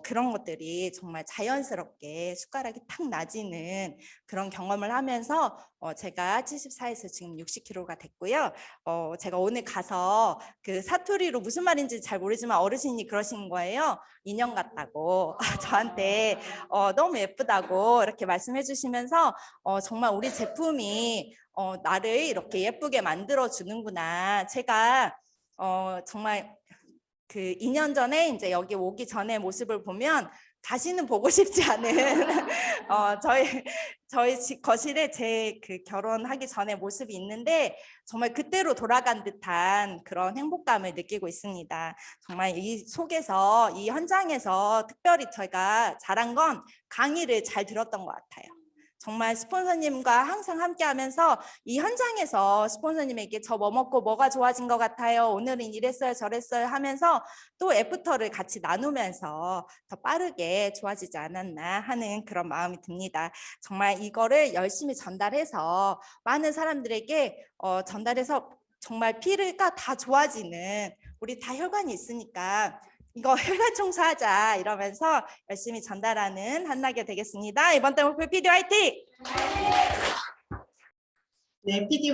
그런 것들이 정말 자연스럽게 숟가락이 탁 낮이는 그런 경험을 하면서 제가 74에서 지금 60kg가 됐고요. 제가 오늘 가서 그 사투리로 무슨 말인지 잘 모르지만 어르신이 그러신 거예요. 인형 같다고 저한테 너무 예쁘다고 이렇게 말씀해 주시면서 정말 우리 제품이 나를 이렇게 예쁘게 만들어 주는구나. 제가 정말 그 2년 전에 이제 여기 오기 전에 모습을 보면 다시는 보고 싶지 않은 저희 거실에 제 그 결혼하기 전에 모습이 있는데 정말 그때로 돌아간 듯한 그런 행복감을 느끼고 있습니다. 정말 이 속에서 이 현장에서 특별히 제가 잘한 건 강의를 잘 들었던 것 같아요. 정말 스폰서님과 항상 함께 하면서 이 현장에서 스폰서님에게 저 뭐 먹고 뭐가 좋아진 것 같아요. 오늘은 이랬어요 저랬어요 하면서 또 애프터를 같이 나누면서 더 빠르게 좋아지지 않았나 하는 그런 마음이 듭니다. 정말 이거를 열심히 전달해서 많은 사람들에게 전달해서 정말 피가 다 좋아지는 우리 다 혈관이 있으니까 이거 혈관 청소하자 이러면서 열심히 전달하는 한나게 되겠습니다. 이번 달 목표 PD 화이팅! 네, PD